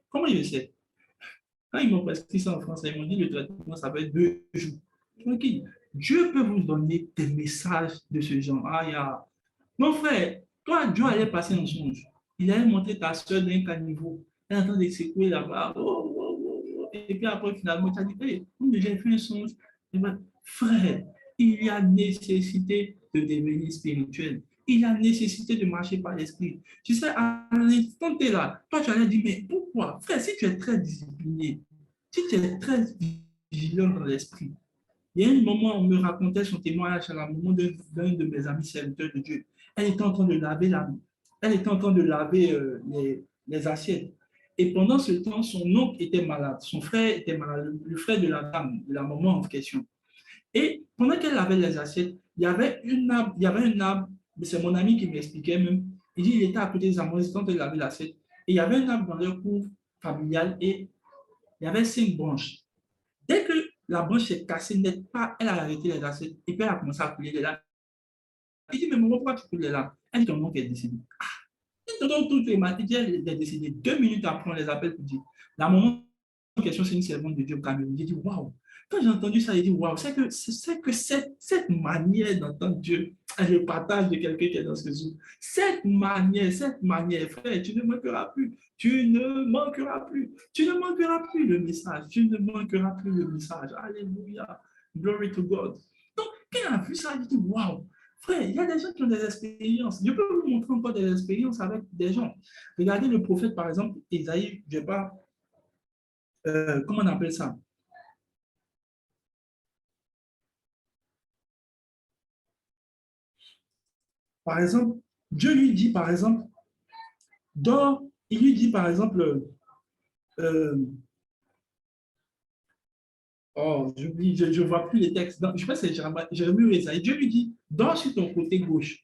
Comment il le sait? Quand ils m'ont prescrit ça en français, ils m'ont dit, le traitement, ça va être 2 jours. OK. Dieu peut vous donner des messages de ce genre. Ah, il y a... Mon frère, toi, Dieu allait passer un songe. Il allait montrer ta soeur d'un caniveau. Elle est en train de secouer là-bas. Oh, oh, oh, oh. Et puis après, finalement, tu as dit, hey, j'ai fait un songe. Eh ben, frère, il y a nécessité de devenir spirituel. Il y a nécessité de marcher par l'esprit. Tu sais, à l'instant tu es là, toi, tu allais dire, mais pourquoi? Frère, si tu es très discipliné, si tu es très vigilant dans l'esprit, il y a un moment, on me racontait son témoignage à la moment d'un de mes amis serviteurs de Dieu. Elle était en train de laver elle était en train de laver les assiettes. Et pendant ce temps, son oncle était malade, son frère était malade, le frère de la dame, de la maman en question. Et pendant qu'elle lavait les assiettes, il y avait un arbre, c'est mon ami qui m'expliquait même. Il dit, il était à côté des amours, ils étaient en train de laver l'assiette. Et il y avait un arbre dans leur cour familial et il y avait 5 branches. Dès que la branche s'est cassée net, pas, elle a arrêté les assiettes et puis elle a commencé à couler les larmes. Il dit, mais maman, pourquoi tu coules les larmes? Elle dit, ton oncle est décédé. Donc, tout est matin, elle est décédée. 2 minutes après, on les appelle pour dire, la maman en question, c'est une servante de Dieu au Cameroun. J'ai dit, waouh! Quand j'ai entendu ça, j'ai dit, waouh, c'est que cette manière d'entendre Dieu, je partage de quelqu'un qui est dans ce Zoom. Cette manière, frère, tu ne manqueras plus. Tu ne manqueras plus. Tu ne manqueras plus le message. Tu ne manqueras plus le message. Alléluia. Glory to God. Donc, quand il a vu ça, il dit, waouh, frère, il y a des gens qui ont des expériences. Je peux vous montrer encore des expériences avec des gens. Regardez le prophète, par exemple, Isaïe, je ne sais pas, comment on appelle ça? Par exemple, Dieu lui dit, par exemple, il lui dit, par exemple, euh, oh, j'oublie, je ne vois plus les textes. Je sais pas si c'est Jérémie ou Esaïe. Dieu lui dit, dors sur ton côté gauche.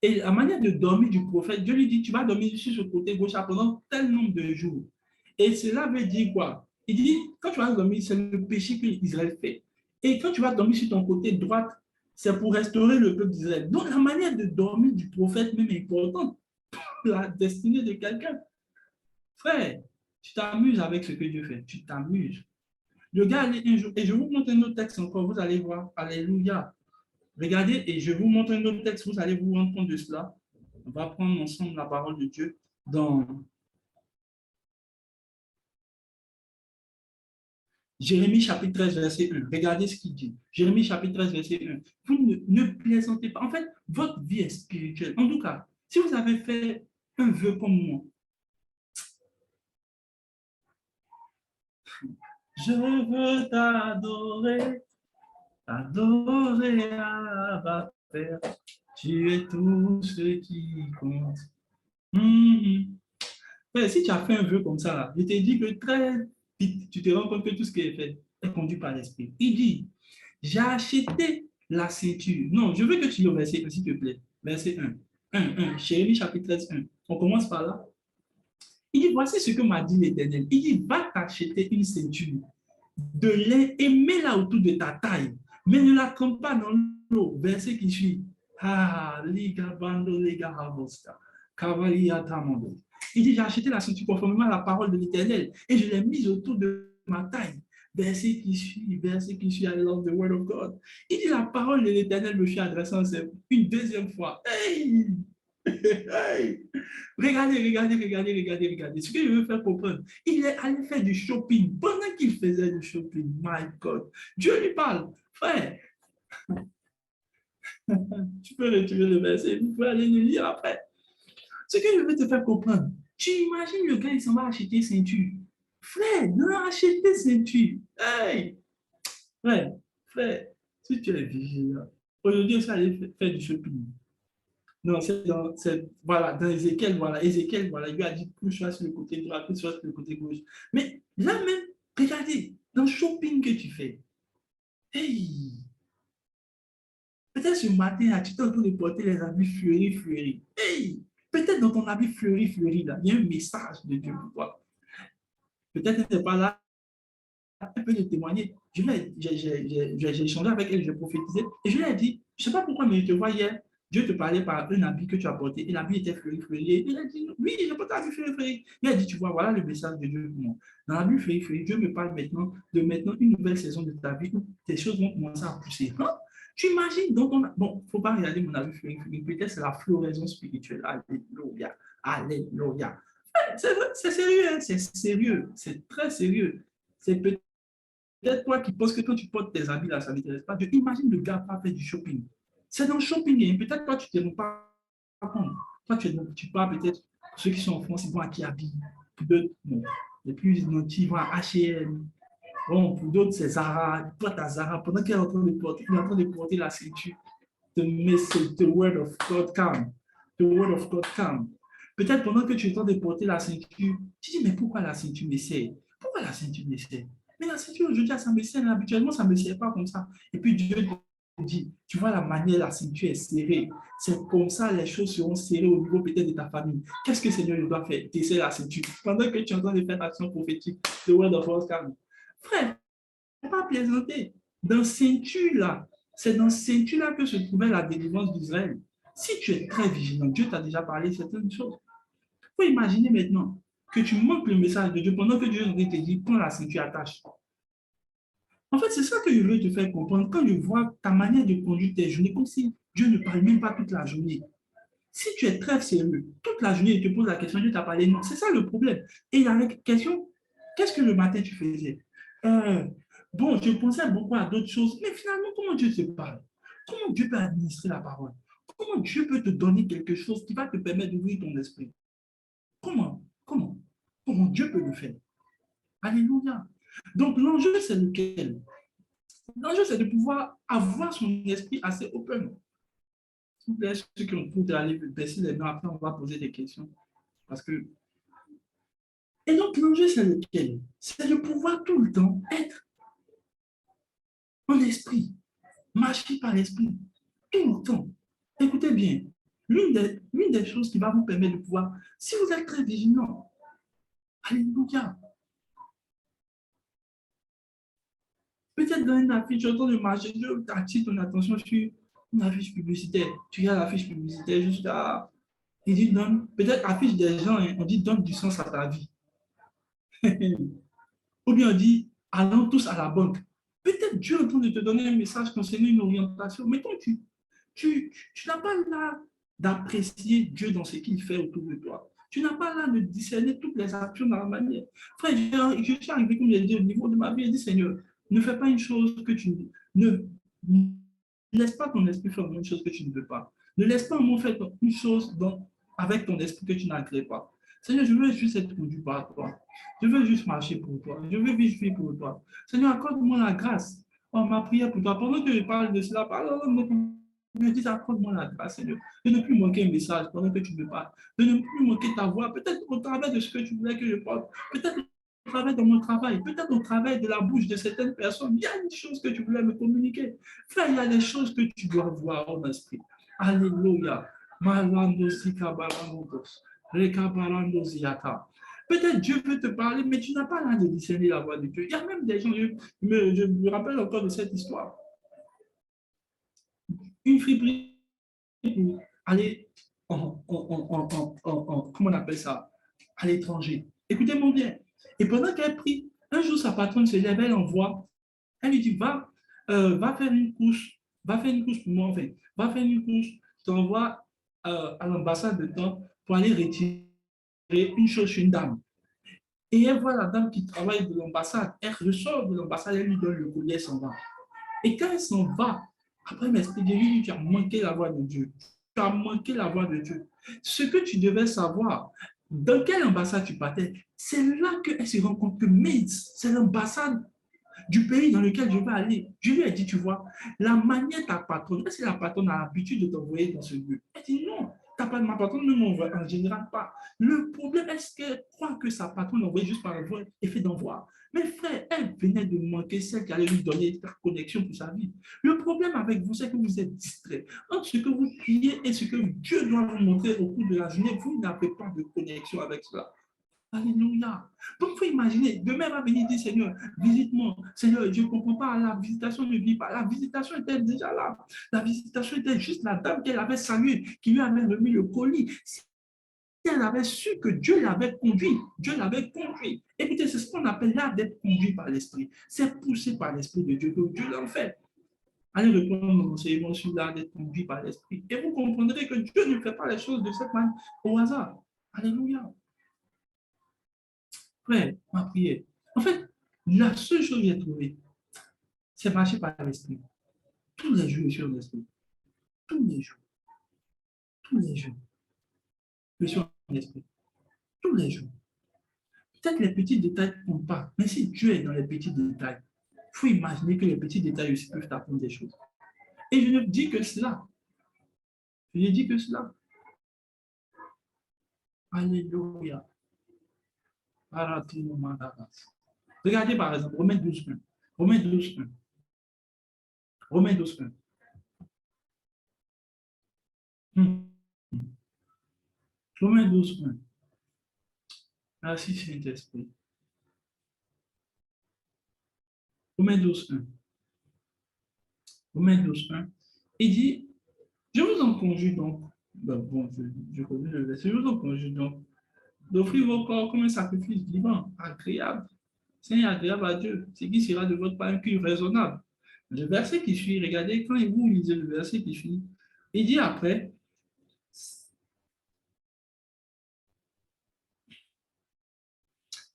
Et la manière de dormir du prophète, Dieu lui dit, tu vas dormir sur ce côté gauche pendant tel nombre de jours. Et cela veut dire quoi? Il dit, quand tu vas dormir, c'est le péché qu'Israël fait. Et quand tu vas dormir sur ton côté droite, c'est pour restaurer le peuple d'Israël. Donc, la manière de dormir du prophète même est importante pour la destinée de quelqu'un. Frère, tu t'amuses avec ce que Dieu fait. Tu t'amuses. Le gars allait un jour, et je vous montre un autre texte encore, vous allez voir. Alléluia. Regardez, et je vous montre un autre texte, vous allez vous rendre compte de cela. On va prendre ensemble la parole de Dieu dans Jérémie chapitre 13, verset 1. Regardez ce qu'il dit. Jérémie chapitre 13, verset 1. Vous ne plaisantez pas. En fait, votre vie est spirituelle. En tout cas, si vous avez fait un vœu comme moi, je veux t'adorer, adorer Abba Père. Tu es tout ce qui compte. Mhm. Ouais, si tu as fait un vœu comme ça, là, je t'ai dit que très vite, tu te rends compte que tout ce qui est fait est conduit par l'esprit. Il dit, j'ai acheté la ceinture. Non, je veux que tu lis au verset 1, s'il te plaît. Verset 1. 1. Jérémie chapitre 13, 1. On commence par là. Il dit, voici ce que m'a dit l'Éternel. Il dit, va t'acheter une ceinture de lin et mets-la autour de ta taille, mais ne la trempe pas dans l'eau. Verset qui suit. Ah, liga bando, liga havosta. Cavalia tamando. Il dit, j'ai acheté la ceinture conformément à la parole de l'Éternel et je l'ai mise autour de ma taille. Verset qui suit, I love the word of God. Il dit, la parole de l'Éternel me fait adresser une deuxième fois. Hey! Hey! Regardez. Ce que je veux faire comprendre, il est allé faire du shopping. Pendant qu'il faisait du shopping, my God, Dieu lui parle. Frère, tu peux retirer le verset, vous pouvez aller le lire après. Ce que je veux te faire comprendre, tu imagines le gars, il s'en va acheter ceinture. Frère, non, acheter ceinture. Hey! Frère, si tu es vigilant, aujourd'hui, ça allait faire du shopping. Non, voilà, dans Ézéchiel, il lui a dit que soit sur le côté droit, que soit sur le côté gauche. Mais là même, regardez, dans le shopping que tu fais, hey, peut-être ce matin, tu t'es en train de porter les habits fleuris. Hey, Peut-être dans ton habit fleuri, là, il y a un message de Dieu pour toi. Peut-être qu'elle n'est pas là, elle peut te témoigner. J'ai échangé avec elle, j'ai prophétisé, et je lui ai dit, je ne sais pas pourquoi, mais je te vois hier, Dieu te parlait par un habit que tu as porté, et l'habit était fleuri. Et il a dit, oui, je porte un habit fleuri. Il a dit, tu vois, voilà le message de Dieu pour moi. Dans l'habit fleuri, Dieu me parle maintenant de une nouvelle saison de ta vie où tes choses vont commencer à pousser. Hein? Tu imagines, donc bon, il ne faut pas regarder mon habit fleuri, peut-être c'est la floraison spirituelle. Alléluia, alléluia. C'est sérieux, hein? C'est sérieux, c'est très sérieux. C'est peut-être toi qui penses que quand tu portes tes habits là, ça ne t'intéresse pas. Imagine le gars pas fait du shopping. C'est dans le shopping. Hein. Peut-être toi, tu ne t'aimes pas compte. Toi, tu parles peut-être, ceux qui sont en France, ils vont à qui habillent. Pour d'autres, bon, les plus nantis, ils vont à H&M. Bon, pour d'autres, c'est Zara. Toi, tu as Zara. Pendant qu'il est en train de porter la ceinture, the word of God come. The word of God come. Peut-être pendant que tu es en train de porter la ceinture, tu dis, mais pourquoi la ceinture m'essaie? Pourquoi la ceinture m'essaie? Mais la ceinture, aujourd'hui, ça me sert. Habituellement, ça ne me sert pas comme ça. Et puis Dieu te dit, tu vois la manière la ceinture est serrée. C'est comme ça, les choses seront serrées au niveau peut-être de ta famille. Qu'est-ce que le Seigneur doit faire? Desserrer la ceinture. Pendant que tu es en train de faire l'action prophétique, the word of God come. Frère, ne pas plaisanter. Dans ceinture là, c'est dans ceinture là que se trouvait la délivrance d'Israël. Si tu es très vigilant, Dieu t'a déjà parlé de certaines choses. Il faut imaginer maintenant que tu manques le message de Dieu pendant que Dieu te dit, prends la ceinture, attache. En fait, c'est ça que je veux te faire comprendre. Quand je vois ta manière de conduire tes journées, comme si Dieu ne parle même pas toute la journée. Si tu es très sérieux, toute la journée, il te pose la question, Dieu t'a parlé, non, c'est ça le problème. Et la question, qu'est-ce que le matin tu faisais? Bon, je pensais beaucoup à d'autres choses, mais finalement, comment Dieu te parle? Comment Dieu peut administrer la parole? Comment Dieu peut te donner quelque chose qui va te permettre d'ouvrir ton esprit? Comment? Comment? Comment Dieu peut le faire? Alléluia. Donc, l'enjeu, c'est lequel? L'enjeu, c'est de pouvoir avoir son esprit assez open. S'il vous plaît, ceux qui ont pour aller baisser les mains, après, on va poser des questions. Parce que... Et donc, l'enjeu, c'est lequel? C'est de pouvoir tout le temps être en esprit, marcher par l'esprit, tout le temps. Écoutez bien, l'une des choses qui va vous permettre de pouvoir, si vous êtes très vigilant, alléluia. Peut-être dans une affiche, tu es en train de marcher, tu attires ton attention sur une affiche publicitaire. Tu regardes l'affiche publicitaire, juste là, il dit donne, peut-être affiche des gens, hein, on dit donne du sens à ta vie. Ou bien on dit allons tous à la banque. Peut-être Dieu est en train de te donner un message concernant une orientation, mais toi, tu n'as pas là d'apprécier Dieu dans ce qu'il fait autour de toi. Tu n'as pas là de discerner toutes les actions dans la manière. Frère, je suis arrivé, comme je l'ai dit, au niveau de ma vie, et dit Seigneur, ne fais pas une chose que tu ne laisse pas ton esprit faire une chose que tu ne veux pas. Ne laisse pas un moment faire une chose avec ton esprit que tu n'agrées pas. Seigneur, je veux juste être conduit par toi. Je veux juste marcher pour toi. Je veux vivre pour toi. Seigneur, accorde-moi la grâce. Oh, ma prière pour toi. Pendant que je parle de cela, je dis accorde-moi la grâce, Seigneur. De ne plus manquer un message pendant que tu me parles. De ne plus manquer ta voix. Peut-être au travers de ce que tu voulais que je parle. Peut-être au travers de mon travail. Peut-être au travers de la bouche de certaines personnes. Il y a une chose que tu voulais me communiquer. Frère, il y a des choses que tu dois voir en esprit. Alléluia. Malando sikabarandos. Rekabarando ziata. Peut-être Dieu peut te parler, mais tu n'as pas l'air de discerner la voix de Dieu. Il y a même des gens, je me rappelle encore de cette histoire. Une friperie pour aller comment on appelle ça, à l'étranger. Écoutez-moi bien. Et pendant qu'elle prie, un jour sa patronne se lève, elle envoie, elle lui dit, va faire une course, va faire une course pour moi, enfin, va faire une course, t'envoie à l'ambassade de temps pour aller retirer une chose chez une dame. Et elle voit la dame qui travaille de l'ambassade, elle ressort de l'ambassade, elle lui donne le collier, elle s'en va. Et quand elle s'en va, après, elle m'explique, lui, tu as manqué la voix de Dieu. Tu as manqué la voix de Dieu. Ce que tu devais savoir, dans quelle ambassade tu partais, c'est là qu'elle se rend compte que Minsk, c'est l'ambassade du pays dans lequel je vais aller. Je lui ai dit, tu vois, la manière ta patronne, est-ce que la patronne a l'habitude de t'envoyer dans ce lieu? Elle dit non. Ma patronne ne m'envoie en général pas. Le problème, est-ce qu'elle croit que sa patronne l'envoie juste par effet d'envoi? Mais frère, elle venait de manquer celle qui allait lui donner la connexion pour sa vie. Le problème avec vous, c'est que vous êtes distrait. Entre ce que vous priez et ce que Dieu doit vous montrer au cours de la journée, vous n'avez pas de connexion avec cela. Alléluia. Donc, il faut imaginer, demain va venir dire, Seigneur, visite-moi. Seigneur, je ne comprends pas, la visitation ne vit pas. La visitation était déjà là. La visitation était juste la dame qu'elle avait saluée, qui lui avait remis le colis. Si elle avait su que Dieu l'avait conduit, Dieu l'avait conduit. Écoutez, c'est ce qu'on appelle l'art d'être conduit par l'Esprit. C'est poussé par l'Esprit de Dieu que Dieu l'a fait. Allez reprendre mon enseignement sur l'art d'être conduit par l'Esprit. Et vous comprendrez que Dieu ne fait pas les choses de cette manière au hasard. Alléluia. Frère, ma prière. En fait, la seule chose que j'ai trouvée, c'est marcher par l'esprit. Tous les jours, je suis en esprit. Tous les jours. Tous les jours. Je suis en esprit. Tous les jours. Peut-être les petits détails ne comptent pas, mais si Dieu est dans les petits détails, il faut imaginer que les petits détails aussi peuvent t'apprendre des choses. Et je ne dis que cela. Je ne dis que cela. Alléluia. Regardez par exemple, Romains 12.1. Romains 12.1. Romains 12.1. Romains 12.1. Merci Saint-Esprit. Romains 12.1. Romains 12.1. Il dit, je vous en conjure donc, je connais le verset, je vous en conjure donc, d'offrir vos corps comme un sacrifice vivant, agréable, saint et agréable à Dieu, ce qui sera de votre part un culte raisonnable. Le verset qui suit, regardez, quand vous lisez le verset qui suit, il dit après,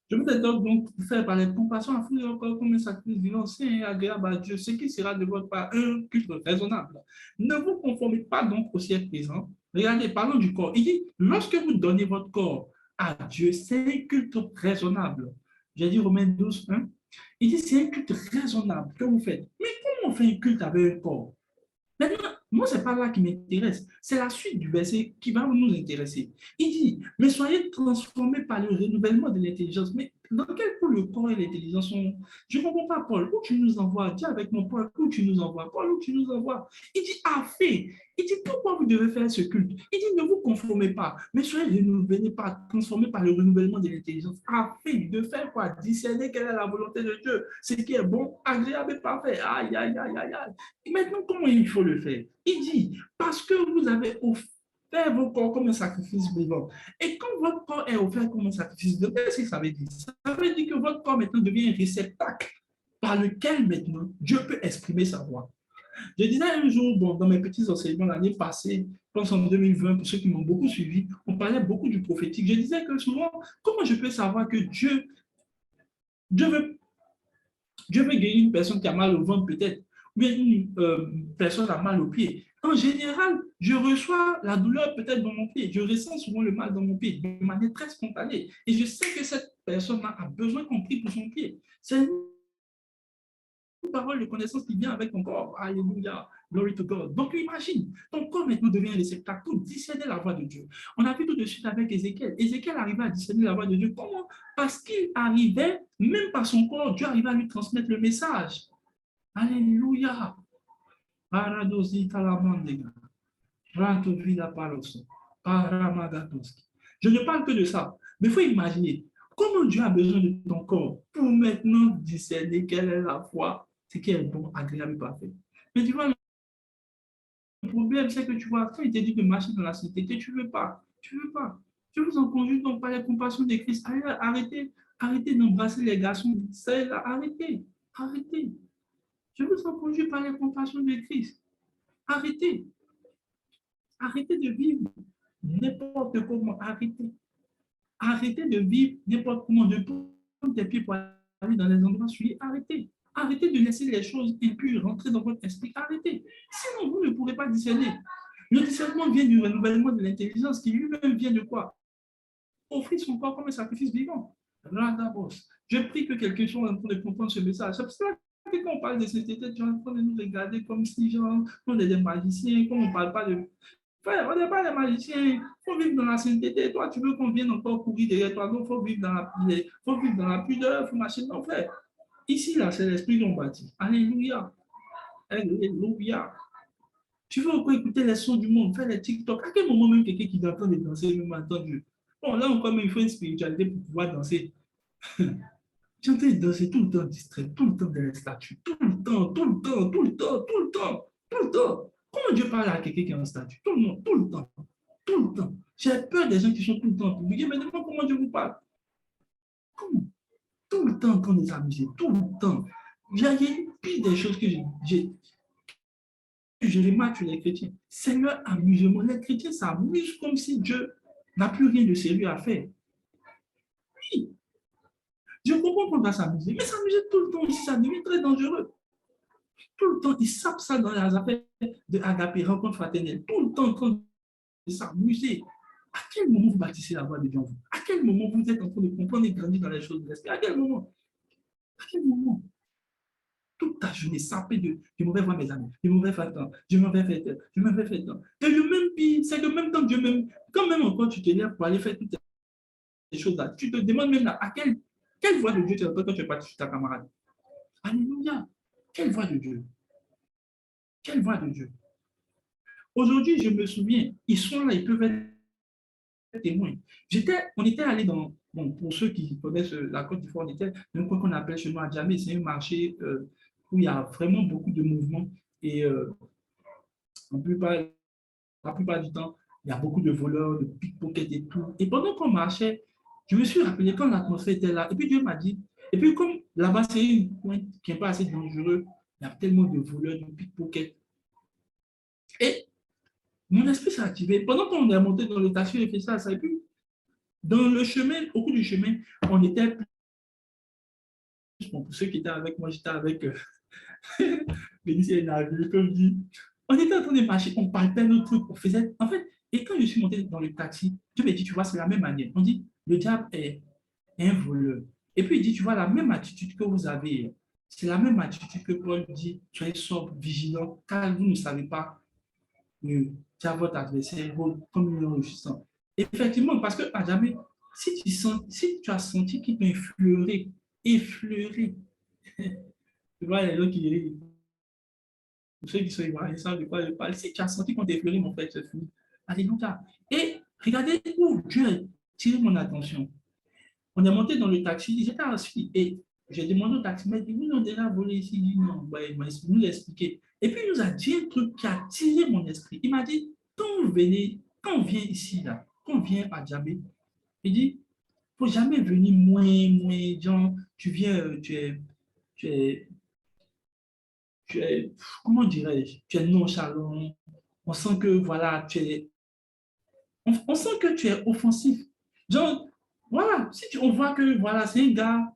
je vous exhorte donc faire par les compassions à offrir encore comme un sacrifice vivant, saint et agréable à Dieu, ce qui sera de votre part un culte raisonnable. Ne vous conformez pas donc au siècle présent. Regardez, parlons du corps. Il dit, lorsque vous donnez votre corps à Dieu, c'est un culte raisonnable. J'ai dit Romains 12, 1. Il dit, c'est un culte raisonnable que vous faites. Mais comment on fait un culte avec un corps? Maintenant, moi, ce n'est pas là qui m'intéresse. C'est la suite du verset qui va nous intéresser. Il dit, mais soyez transformés par le renouvellement de l'intelligence. Mais dans quel point le corps et l'intelligence sont... Je ne comprends pas, Paul. Où tu nous envoies? Dis avec mon Paul, où tu nous envoies? Paul, où tu nous envoies? Il dit, fait. Il dit, pourquoi vous devez faire ce culte? Il dit, ne vous conformez pas, mais soyez renouvelés par, transformés par le renouvellement de l'intelligence, afin de faire quoi? Discerner quelle est la volonté de Dieu, ce qui est bon, agréable et parfait. Aïe, aïe, aïe, aïe, aïe. Et maintenant, comment il faut le faire? Il dit, parce que vous avez offert vos corps comme un sacrifice vivant. Et quand votre corps est offert comme un sacrifice vivant, qu'est-ce que ça veut dire? Ça veut dire que votre corps maintenant devient un réceptacle par lequel maintenant Dieu peut exprimer sa voix. Je disais un jour, bon, dans mes petits enseignements l'année passée, je pense en 2020, pour ceux qui m'ont beaucoup suivi, on parlait beaucoup du prophétique. Je disais que souvent, comment je peux savoir que Dieu veut, Dieu veut guérir une personne qui a mal au ventre peut-être, ou bien une personne a mal au pied. En général, je reçois la douleur peut-être dans mon pied. Je ressens souvent le mal dans mon pied de manière très spontanée. Et je sais que cette personne a besoin qu'on prie pour son pied. C'est une parole de connaissance qui vient avec ton corps. Alléluia. Glory to God. Donc, imagine, ton corps maintenant devient un réceptacle pour discerner la voix de Dieu. On a vu tout de suite avec Ézéchiel. Ézéchiel arrivait à discerner la voix de Dieu. Comment? Parce qu'il arrivait, même par son corps, Dieu arrivait à lui transmettre le message. Alléluia. Je ne parle que de ça. Mais il faut imaginer comment Dieu a besoin de ton corps pour maintenant discerner quelle est la foi, ce qui est bon, agréable et parfait. Mais tu vois, le problème, c'est que tu vois, quand il te dit de marcher dans la sainteté, tu ne veux pas. Tu ne veux pas. Je vous en conjure donc par la compassion de Christ. Arrêtez, arrêtez d'embrasser les garçons. Arrêtez, arrêtez. Je vous en conjure par la compassion de Christ. Arrêtez. Arrêtez de vivre n'importe comment. Arrêtez. Arrêtez de vivre n'importe comment. De prendre tes pieds pour aller dans les endroits souillés. Arrêtez. Arrêtez de laisser les choses impures rentrer dans votre esprit. Arrêtez. Sinon, vous ne pourrez pas discerner. Le discernement vient du renouvellement de l'intelligence qui lui-même vient de quoi? Offrir son corps comme un sacrifice vivant. Je prie que quelqu'un soit en train de comprendre ce message. C'est pour ça que quand on parle de sainteté, tu es en train de nous regarder comme si genre, on est des magiciens, comme on ne parle pas de Frère, on n'est pas des magiciens. Il faut vivre dans la sainteté. Toi, tu veux qu'on vienne encore courir derrière toi. Donc, il faut vivre dans la pudeur. Il faut marcher. Non, frère. Ici, là, c'est l'esprit qu'on bâtit. Alléluia. Alléluia. Tu veux encore écouter les sons du monde, faire les TikTok. À quel moment même quelqu'un qui est en train de danser, même entend Dieu? Bon, là encore, il faut une spiritualité pour pouvoir danser. Tu es en train de danser tout le temps distrait, tout le temps dans les statues, tout le temps, tout le temps, tout le temps, tout le temps, tout le temps. Comment Dieu parle à quelqu'un qui est en statue? Tout le monde, tout le temps, tout le temps. J'ai peur des gens qui sont tout le temps publics. Mais demande comment Dieu vous parle. Comment? Tout le temps en train de s'amuser, tout le temps. Il y a une pire des choses que je remarque chez les chrétiens. C'est leur amusement. Les chrétiens s'amusent comme si Dieu n'a plus rien de sérieux à faire. Oui, je comprends qu'on va s'amuser, mais s'amuser tout le temps ici, ça devient très dangereux. Tout le temps, ils sapent ça dans les affaires de agapé, rencontre fraternelle. Tout le temps en train de s'amuser. À quel moment vous bâtissez la voix de Dieu en vous? À quel moment vous êtes en train de comprendre et grandir dans les choses de l'esprit? À quel moment? À quel moment? Toute ta journée sapée de je m'en vais voir mes amis, je m'en vais faire temps, je m'en vais faire temps, je m'en vais faire temps. Et le même pire, c'est que même temps Dieu même, quand même encore tu te lèves pour aller faire toutes ces choses-là, tu te demandes même là, à quelle voix de Dieu tu entends quand tu es parti sur ta camarade? Alléluia. Quelle voix de Dieu? Quelle voix de Dieu? Aujourd'hui, je me souviens, ils sont là, ils peuvent être témoins. On était allé dans, bon, pour ceux qui connaissent la Côte d'Ivoire, on était dans un coin qu'on appelle chez nous à Djamé, c'est un marché où il y a vraiment beaucoup de mouvements et la plupart du temps, il y a beaucoup de voleurs, de pickpockets et tout. Et pendant qu'on marchait, je me suis rappelé quand l'atmosphère était là, et puis Dieu m'a dit, et puis comme là-bas, c'est une coin qui n'est pas assez dangereux, il y a tellement de voleurs, de pickpockets. Et mon esprit s'est activé. Pendant qu'on est monté dans le taxi, j'ai fait ça, et puis dans le chemin, au cours du chemin, on était bon, pour ceux qui étaient avec moi, j'étais avec Bénicia et Navi, comme dit. On était en train de marcher, on parlait notre truc, on faisait. En fait, et quand je suis monté dans le taxi, Dieu me dit, tu vois, c'est la même manière. On dit, le diable est un voleur. Et puis il dit, tu vois, la même attitude que vous avez, c'est la même attitude que Paul dit, soyez sobre, vigilant, car vous ne savez pas que tu as votre adversaire comme une enrichissant. Effectivement, parce que à jamais, si tu as senti qu'il t'a effleuré, tu vois, les gens qui rient, pour ceux qui sont ivoiriens, ils savent de quoi je parle. Si tu as senti qu'on t'a effleuré, mon frère, c'est fini. Alléluia. Et regardez où Dieu a tiré mon attention. On est monté dans le taxi, j'étais assis et j'ai demandé au taximètre, vous nous ont déjà volé ici? Il dit non, il nous l'a expliqué. Et puis il nous a dit un truc qui a tiré mon esprit. Il m'a dit, quand on vient ici, là, quand on vient à Djabé, il dit, il ne faut jamais venir moins, genre, tu viens, tu es, tu es, comment dirais-je, tu es nonchalant, on sent que, voilà, on sent que tu es offensif. Genre, voilà, on voit que, voilà, c'est un gars,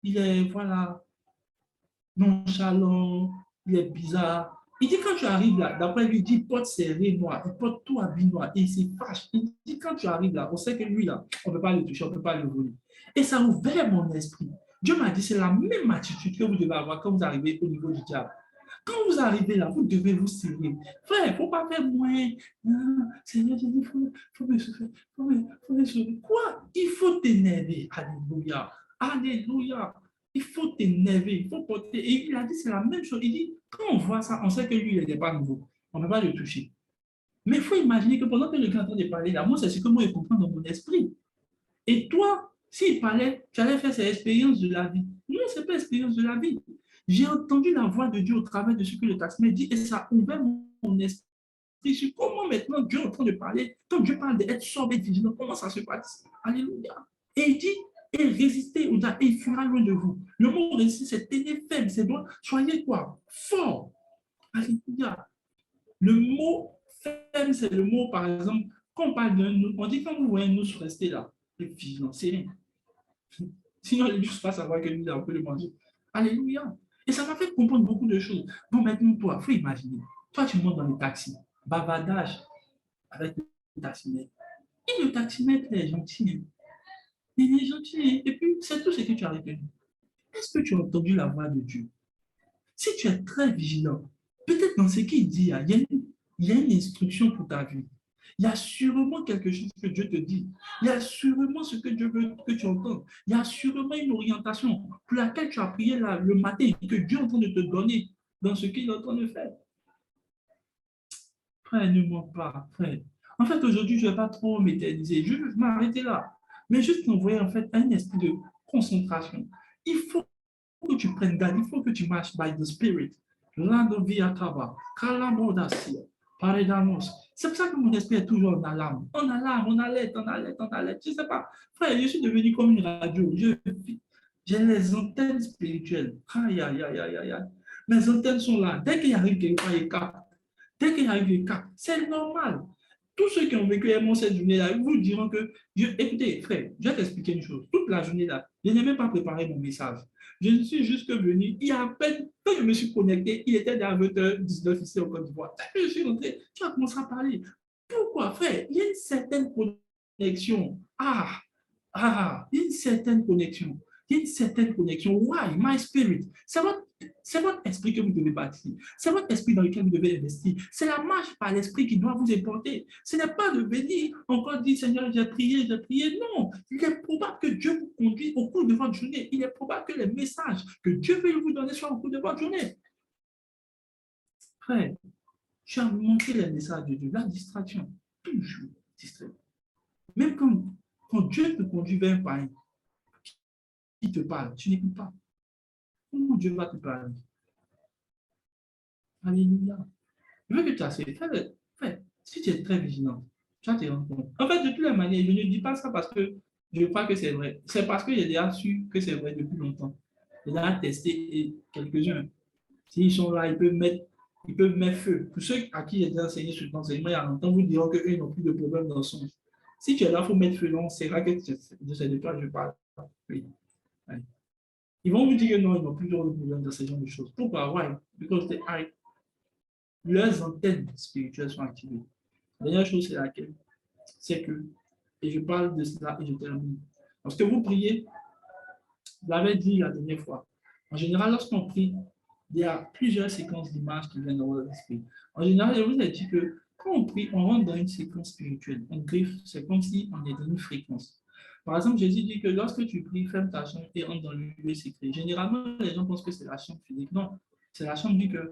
il est, voilà, nonchalant, il est bizarre. Il dit quand tu arrives là, d'après lui, il dit porte serré noir, il porte tout habit noir et il se fâche. Il dit quand tu arrives là, on sait que lui là, on ne peut pas le toucher, on ne peut pas le voler. Et ça a ouvert mon esprit. Dieu m'a dit c'est la même attitude que vous devez avoir quand vous arrivez au niveau du diable. Quand vous arrivez là, vous devez vous serrer. Frère, il ne faut pas faire moins. Seigneur, il faut me souffrir. Faut me souffrir. Quoi? Il faut t'énerver. Alléluia. Alléluia. Il faut t'énerver, il faut porter. Et il a dit, c'est la même chose. Il dit, quand on voit ça, on sait que lui, il n'est pas nouveau. On ne va pas le toucher. Mais il faut imaginer que pendant que le gars est en train de parler là, moi, c'est ce que moi, je comprends dans mon esprit. Et toi, s'il parlait, tu allais faire ses expériences de la vie. Non, ce n'est pas l'expérience de la vie. J'ai entendu la voix de Dieu au travers de ce que le taxman dit et ça a ouvert mon esprit sur comment maintenant Dieu est en train de parler. Quand Dieu parle d'être sobre et vigilant, comment ça se passe? Alléluia. Et il dit, et résistez au diable et il fuira loin de vous. Le mot résister, c'est tenir ferme, c'est donc soyez quoi? Fort. Alléluia. Le mot ferme, c'est le mot, par exemple, quand on parle d'un nous, on dit quand vous voyez un nous rester là, et vigilant, c'est rien. Sinon, il ne juste pas savoir que nous, on peut le manger. Alléluia. Et ça m'a fait comprendre beaucoup de choses. Bon, maintenant, toi, il faut imaginer. Toi, tu montes dans le taxi, bavardage avec le taximètre. Et le taximètre est gentil. Il est gentil. Et puis, c'est tout ce que tu as retenu. Est-ce que tu as entendu la voix de Dieu? Si tu es très vigilant, peut-être dans ce qu'il dit, il y a il y a une instruction pour ta vie. Il y a sûrement quelque chose que Dieu te dit. Il y a sûrement ce que Dieu veut que tu entends. Il y a sûrement une orientation pour laquelle tu as prié le matin et que Dieu est en train de te donner dans ce qu'il est en train de faire. Frère, ne manque pas, frère. En fait, aujourd'hui, je ne vais pas trop m'éterniser. Je vais m'arrêter là. Mais juste envoyer en fait un esprit de concentration. Il faut que tu prennes garde, il faut que tu marches by the Spirit. Lando via Kaba, Kalamodasia, Paredanos. C'est pour ça que mon esprit est toujours en alarme. En alarme, on alerte, on alerte, on alerte. Je ne sais pas. Frère, je suis devenu comme une radio. J'ai les antennes spirituelles. Aïe, aïe, aïe, aïe, aïe. Mes antennes sont là. Dès qu'il arrive quelque part, il capte. Dès qu'il arrive des cas, c'est normal. Tous ceux qui ont vécu cette journée-là, ils vous diront que, écoutez, frère, je vais t'expliquer une chose. Toute la journée-là, je n'ai même pas préparé mon message. Je ne suis juste venu, il y a à peine, quand je me suis connecté, il était déjà 20h19 ici au Côte d'Ivoire. Je suis rentré, tu as commencé à parler. Pourquoi, frère? Il y a une certaine connexion. Il y a une certaine connexion. Il y a une certaine connexion. Why? My spirit. C'est votre esprit que vous devez bâtir. C'est votre esprit dans lequel vous devez investir. C'est la marche par l'esprit qui doit vous importer. Ce n'est pas de venir encore dire, Seigneur, j'ai prié, j'ai prié. Non, il est probable que Dieu vous conduise au cours de votre journée. Il est probable que les messages que Dieu veut vous donner soient au cours de votre journée. Frère, tu as manqué les messages de Dieu. La distraction, toujours distrait. Même quand Dieu te conduit vers un païen qui te parle, tu n'écoutes pas. Comment Dieu va te parler? Alléluia. Je veux que tu as fait. Frère, si tu es très vigilant, tu vas te rendre compte. En fait, de toutes les manières, je ne dis pas ça parce que je crois que c'est vrai. C'est parce que j'ai déjà su que c'est vrai depuis longtemps. J'ai déjà testé et quelques-uns. S'ils sont là, ils peuvent mettre feu. Pour ceux à qui j'ai déjà enseigné sur l'enseignement il y a longtemps, vous diront qu'eux n'ont plus de problème dans le son. Si tu es là, il faut mettre feu, non, c'est là que je sais de toi je parle. Oui. Ouais. Ils vont vous dire que non, ils n'ont plus de problème dans ce genre de choses. Pourquoi? Why? Because they are leurs antennes spirituelles sont activées. La dernière chose, c'est laquelle? C'est que, et je parle de cela et je termine. Lorsque vous priez, vous l'avez dit la dernière fois, en général, lorsqu'on prie, il y a plusieurs séquences d'images qui viennent dans votre esprit. En général, je vous ai dit que quand on prie, on rentre dans une séquence spirituelle. On griffe, c'est comme si on est dans une fréquence. Par exemple, Jésus dit que lorsque tu pries, ferme ta chambre et entre dans le lieu secret. Généralement, les gens pensent que c'est la chambre physique. Non, c'est la chambre du cœur.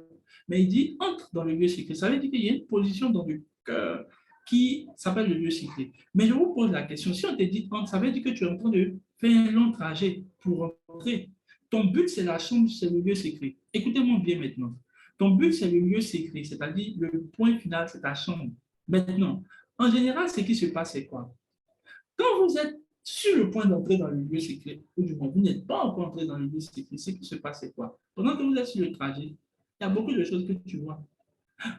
Mais il dit entre dans le lieu secret. Ça veut dire qu'il y a une position dans le cœur qui s'appelle le lieu secret. Mais je vous pose la question, si on te dit entre, ça veut dire que tu es en train de faire un long trajet pour rentrer. Ton but, c'est la chambre, c'est le lieu secret. Écoutez-moi bien maintenant. Ton but, c'est le lieu secret, c'est-à-dire le point final, c'est ta chambre. Maintenant, en général, ce qui se passe, c'est quoi? Quand vous êtes sur le point d'entrer dans le lieu secret, ou du moins, vous n'êtes pas encore entré dans le lieu secret, ce qui se passe, c'est quoi? Pendant que vous êtes sur le trajet, il y a beaucoup de choses que tu vois.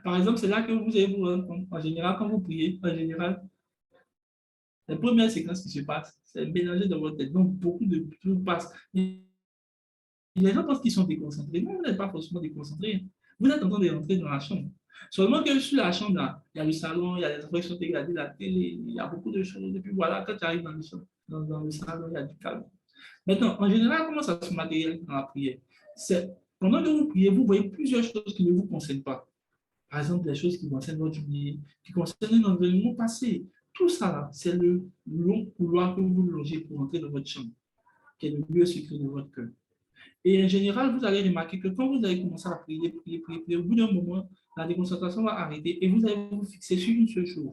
Par exemple, c'est là que vous allez vous rendre compte. En général, quand vous priez, en général, la première séquence qui se passe, c'est mélangé dans votre tête. Donc, beaucoup de choses passent. Les gens pensent qu'ils sont déconcentrés. Non, vous n'êtes pas forcément déconcentrés. Vous êtes en train de rentrer dans la chambre. Seulement que sur la chambre, là, il y a le salon, il y a les enfants qui sont regardés, la télé, il y a beaucoup de choses. Et puis voilà, quand tu arrives dans le salon, il y a du calme. Maintenant, en général, comment ça se matérialise dans la prière? C'est pendant que vous priez, vous voyez plusieurs choses qui ne vous concernent pas. Par exemple, les choses qui concernent votre vie, qui concernent l'environnement passé. Tout ça, là, c'est le long couloir que vous logez pour entrer dans votre chambre, qui est le lieu secret de votre cœur. Et en général, vous allez remarquer que quand vous allez commencer à prier, au bout d'un moment, la déconcentration va arrêter et vous allez vous fixer sur une seule chose.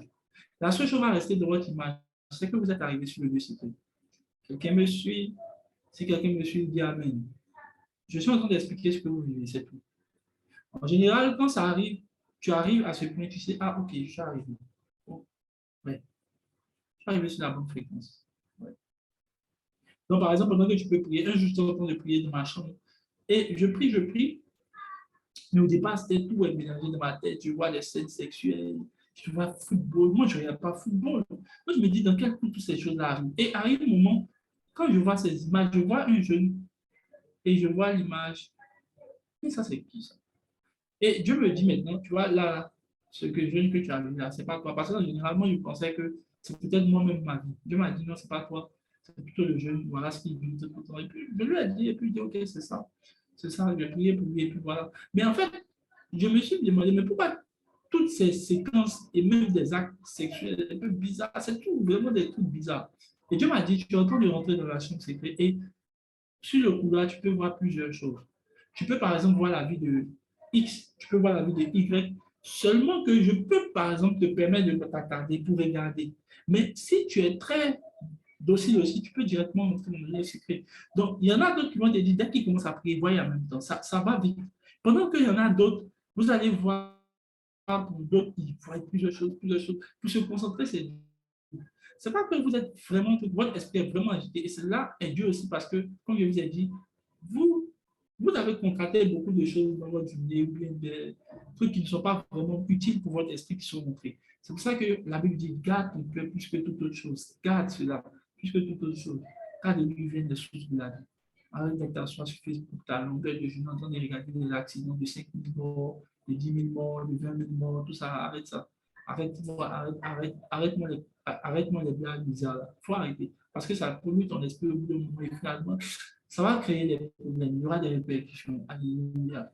La seule chose va rester dans votre image, c'est que vous êtes arrivé sur le lieu secret. Quelqu'un me suit? Si quelqu'un me suit, dit Amen. Je suis en train d'expliquer ce que vous vivez, c'est tout. En général, quand ça arrive, tu arrives à ce point, tu sais, ah ok, je suis arrivé. Oh, ouais. Je suis arrivé sur la bonne fréquence. Ouais. Donc, par exemple, pendant que tu peux prier, un jour, je suis en train de prier dans ma chambre, et je prie, mais au départ, c'était tout mélangé dans ma tête. Je vois les scènes sexuelles, je vois football. Moi, je ne regarde pas football. Moi, je me dis dans quel coup toutes ces choses-là arrivent. Et arrive un moment, quand je vois ces images, je vois un jeune et je vois l'image. Et ça, c'est qui ça? Et Dieu me dit maintenant, tu vois, là, ce que jeune que tu as vu là, c'est pas toi. Parce que généralement, je pensais que c'est peut-être moi-même ma vie. Dieu m'a dit non, c'est pas toi. C'est plutôt le jeune. Voilà ce qu'il vit tout le temps. Et puis, je lui ai dit, et puis il dit, ok, c'est ça. C'est ça, je vais prier pour lui, et puis voilà. Mais en fait, je me suis demandé, mais pourquoi toutes ces séquences et même des actes sexuels un peu bizarres, c'est tout vraiment des trucs bizarres. Et Dieu m'a dit, tu es en train de rentrer dans la chambre secrète et sur le couloir, tu peux voir plusieurs choses. Tu peux par exemple voir la vie de X, tu peux voir la vie de Y, seulement que je peux par exemple te permettre de t'attarder pour regarder. Mais si tu es très docile aussi, tu peux directement rentrer dans le secret. Donc, il y en a d'autres qui vont te dire, dès qu'ils commencent à prier, voyez en même temps, ça va vite. Pendant qu'il y en a d'autres, vous allez voir pour d'autres, ils voient plusieurs choses, pour se concentrer, c'est pas que vous êtes vraiment, votre esprit est vraiment agité. Et cela est dû aussi parce que, comme je vous ai dit, vous, vous avez contracté beaucoup de choses dans votre journée ou bien des trucs qui ne sont pas vraiment utiles pour votre esprit qui sont montrés. C'est pour ça que la Bible dit garde ton cœur plus que toute autre chose. Garde cela plus que toute autre chose. Car de lui viennent les sources de la vie. Arrête d'être t'asseoir sur Facebook, ta longueur de journée en train de regarder des accidents de 5 000 morts, de 10 000 morts, de 20 000 morts, tout ça. Arrête ça. Arrête-moi les blagues bizarres. Il faut arrêter. Parce que ça pollue ton esprit au bout d'un moment et finalement, ça va créer des problèmes. Il y aura des répercussions. Alléluia.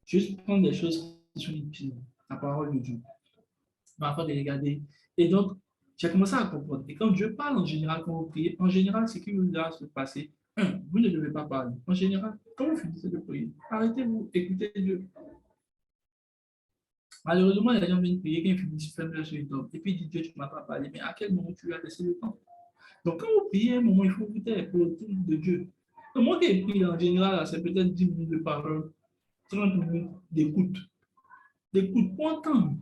Juste prendre des choses qui sont utiles. La parole de Dieu. Parfois de regarder. Et donc, j'ai commencé à comprendre. Et quand Dieu parle en général, quand vous priez, en général, ce qui vous va se passer, vous ne devez pas parler. En général, quand vous finissez de prier, arrêtez-vous, écoutez Dieu. Malheureusement, les gens viennent prier, quand ils finissent, ferment leur yeux et puis ils disent Dieu, tu ne m'as pas parlé. Mais à quel moment tu as laissé le temps? Donc, quand vous priez, un moment, il faut vous taire pour le tour de Dieu. Donc, moi qui prie en général, c'est peut-être 10 minutes de parole, 30 minutes d'écoute. D'écoute pour entendre.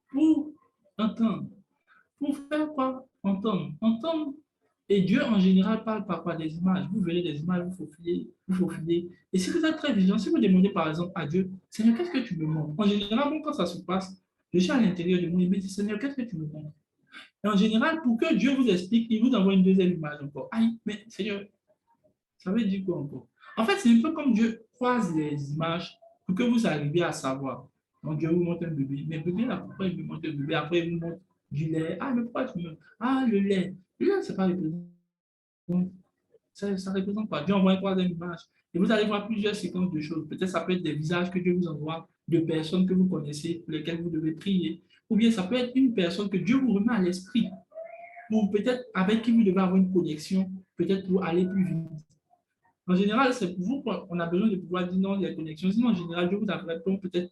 Pour entendre. Pour faire quoi? Entendre. Entendre. Et Dieu, en général, parle par quoi? Des images. Vous verrez des images, vous faufilez. Et si vous êtes très vigilant, si vous demandez par exemple à Dieu, Seigneur, qu'est-ce que tu me montres? En général, bon, quand ça se passe, je suis à l'intérieur de moi et me dis, Seigneur, qu'est-ce que tu me montres? Et en général, pour que Dieu vous explique, il vous envoie une deuxième image encore. Aïe, mais Seigneur, ça veut dire quoi encore? En fait, c'est un peu comme Dieu croise les images pour que vous arriviez à savoir. Donc, Dieu vous montre un bébé. Mais bébé, là, pourquoi il vous montre un bébé? Après, il vous montre du lait. Ah, mais pourquoi tu me... Ah, le lait. Le lait, c'est pas représentant. Ça représente quoi? Dieu envoie une troisième image. Et vous allez voir plusieurs séquences de choses. Peut-être ça peut être des visages que Dieu vous envoie, de personnes que vous connaissez, pour lesquelles vous devez prier. Ou bien ça peut être une personne que Dieu vous remet à l'esprit, ou peut-être avec qui vous devez avoir une connexion, peut-être pour aller plus vite. En général, c'est pour vous qu'on a besoin de pouvoir dire non, les connexions. Sinon, en général, Dieu vous appelle pour peut-être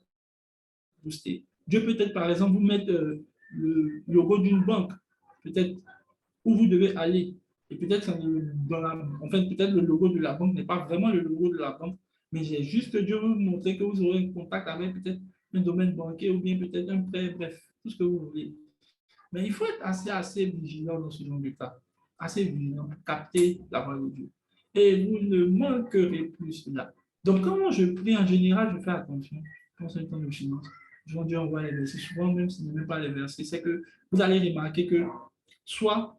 booster. Dieu peut-être, par exemple, vous mettre le logo d'une banque, peut-être où vous devez aller. Et peut-être peut-être le logo de la banque n'est pas vraiment le logo de la banque, mais j'ai juste Dieu vous montrer que vous aurez un contact avec peut-être un domaine bancaire ou bien peut-être un prêt, bref, tout ce que vous voulez. Mais il faut être assez vigilant dans ce genre de cas, assez vigilant pour capter la voix de Dieu. Et vous ne manquerez plus cela. Donc, quand je prie en général, je fais attention quand c'est un temps de silence. Je Dieu envoie les versets. Souvent, même si ce n'est pas les versets, c'est que vous allez remarquer que soit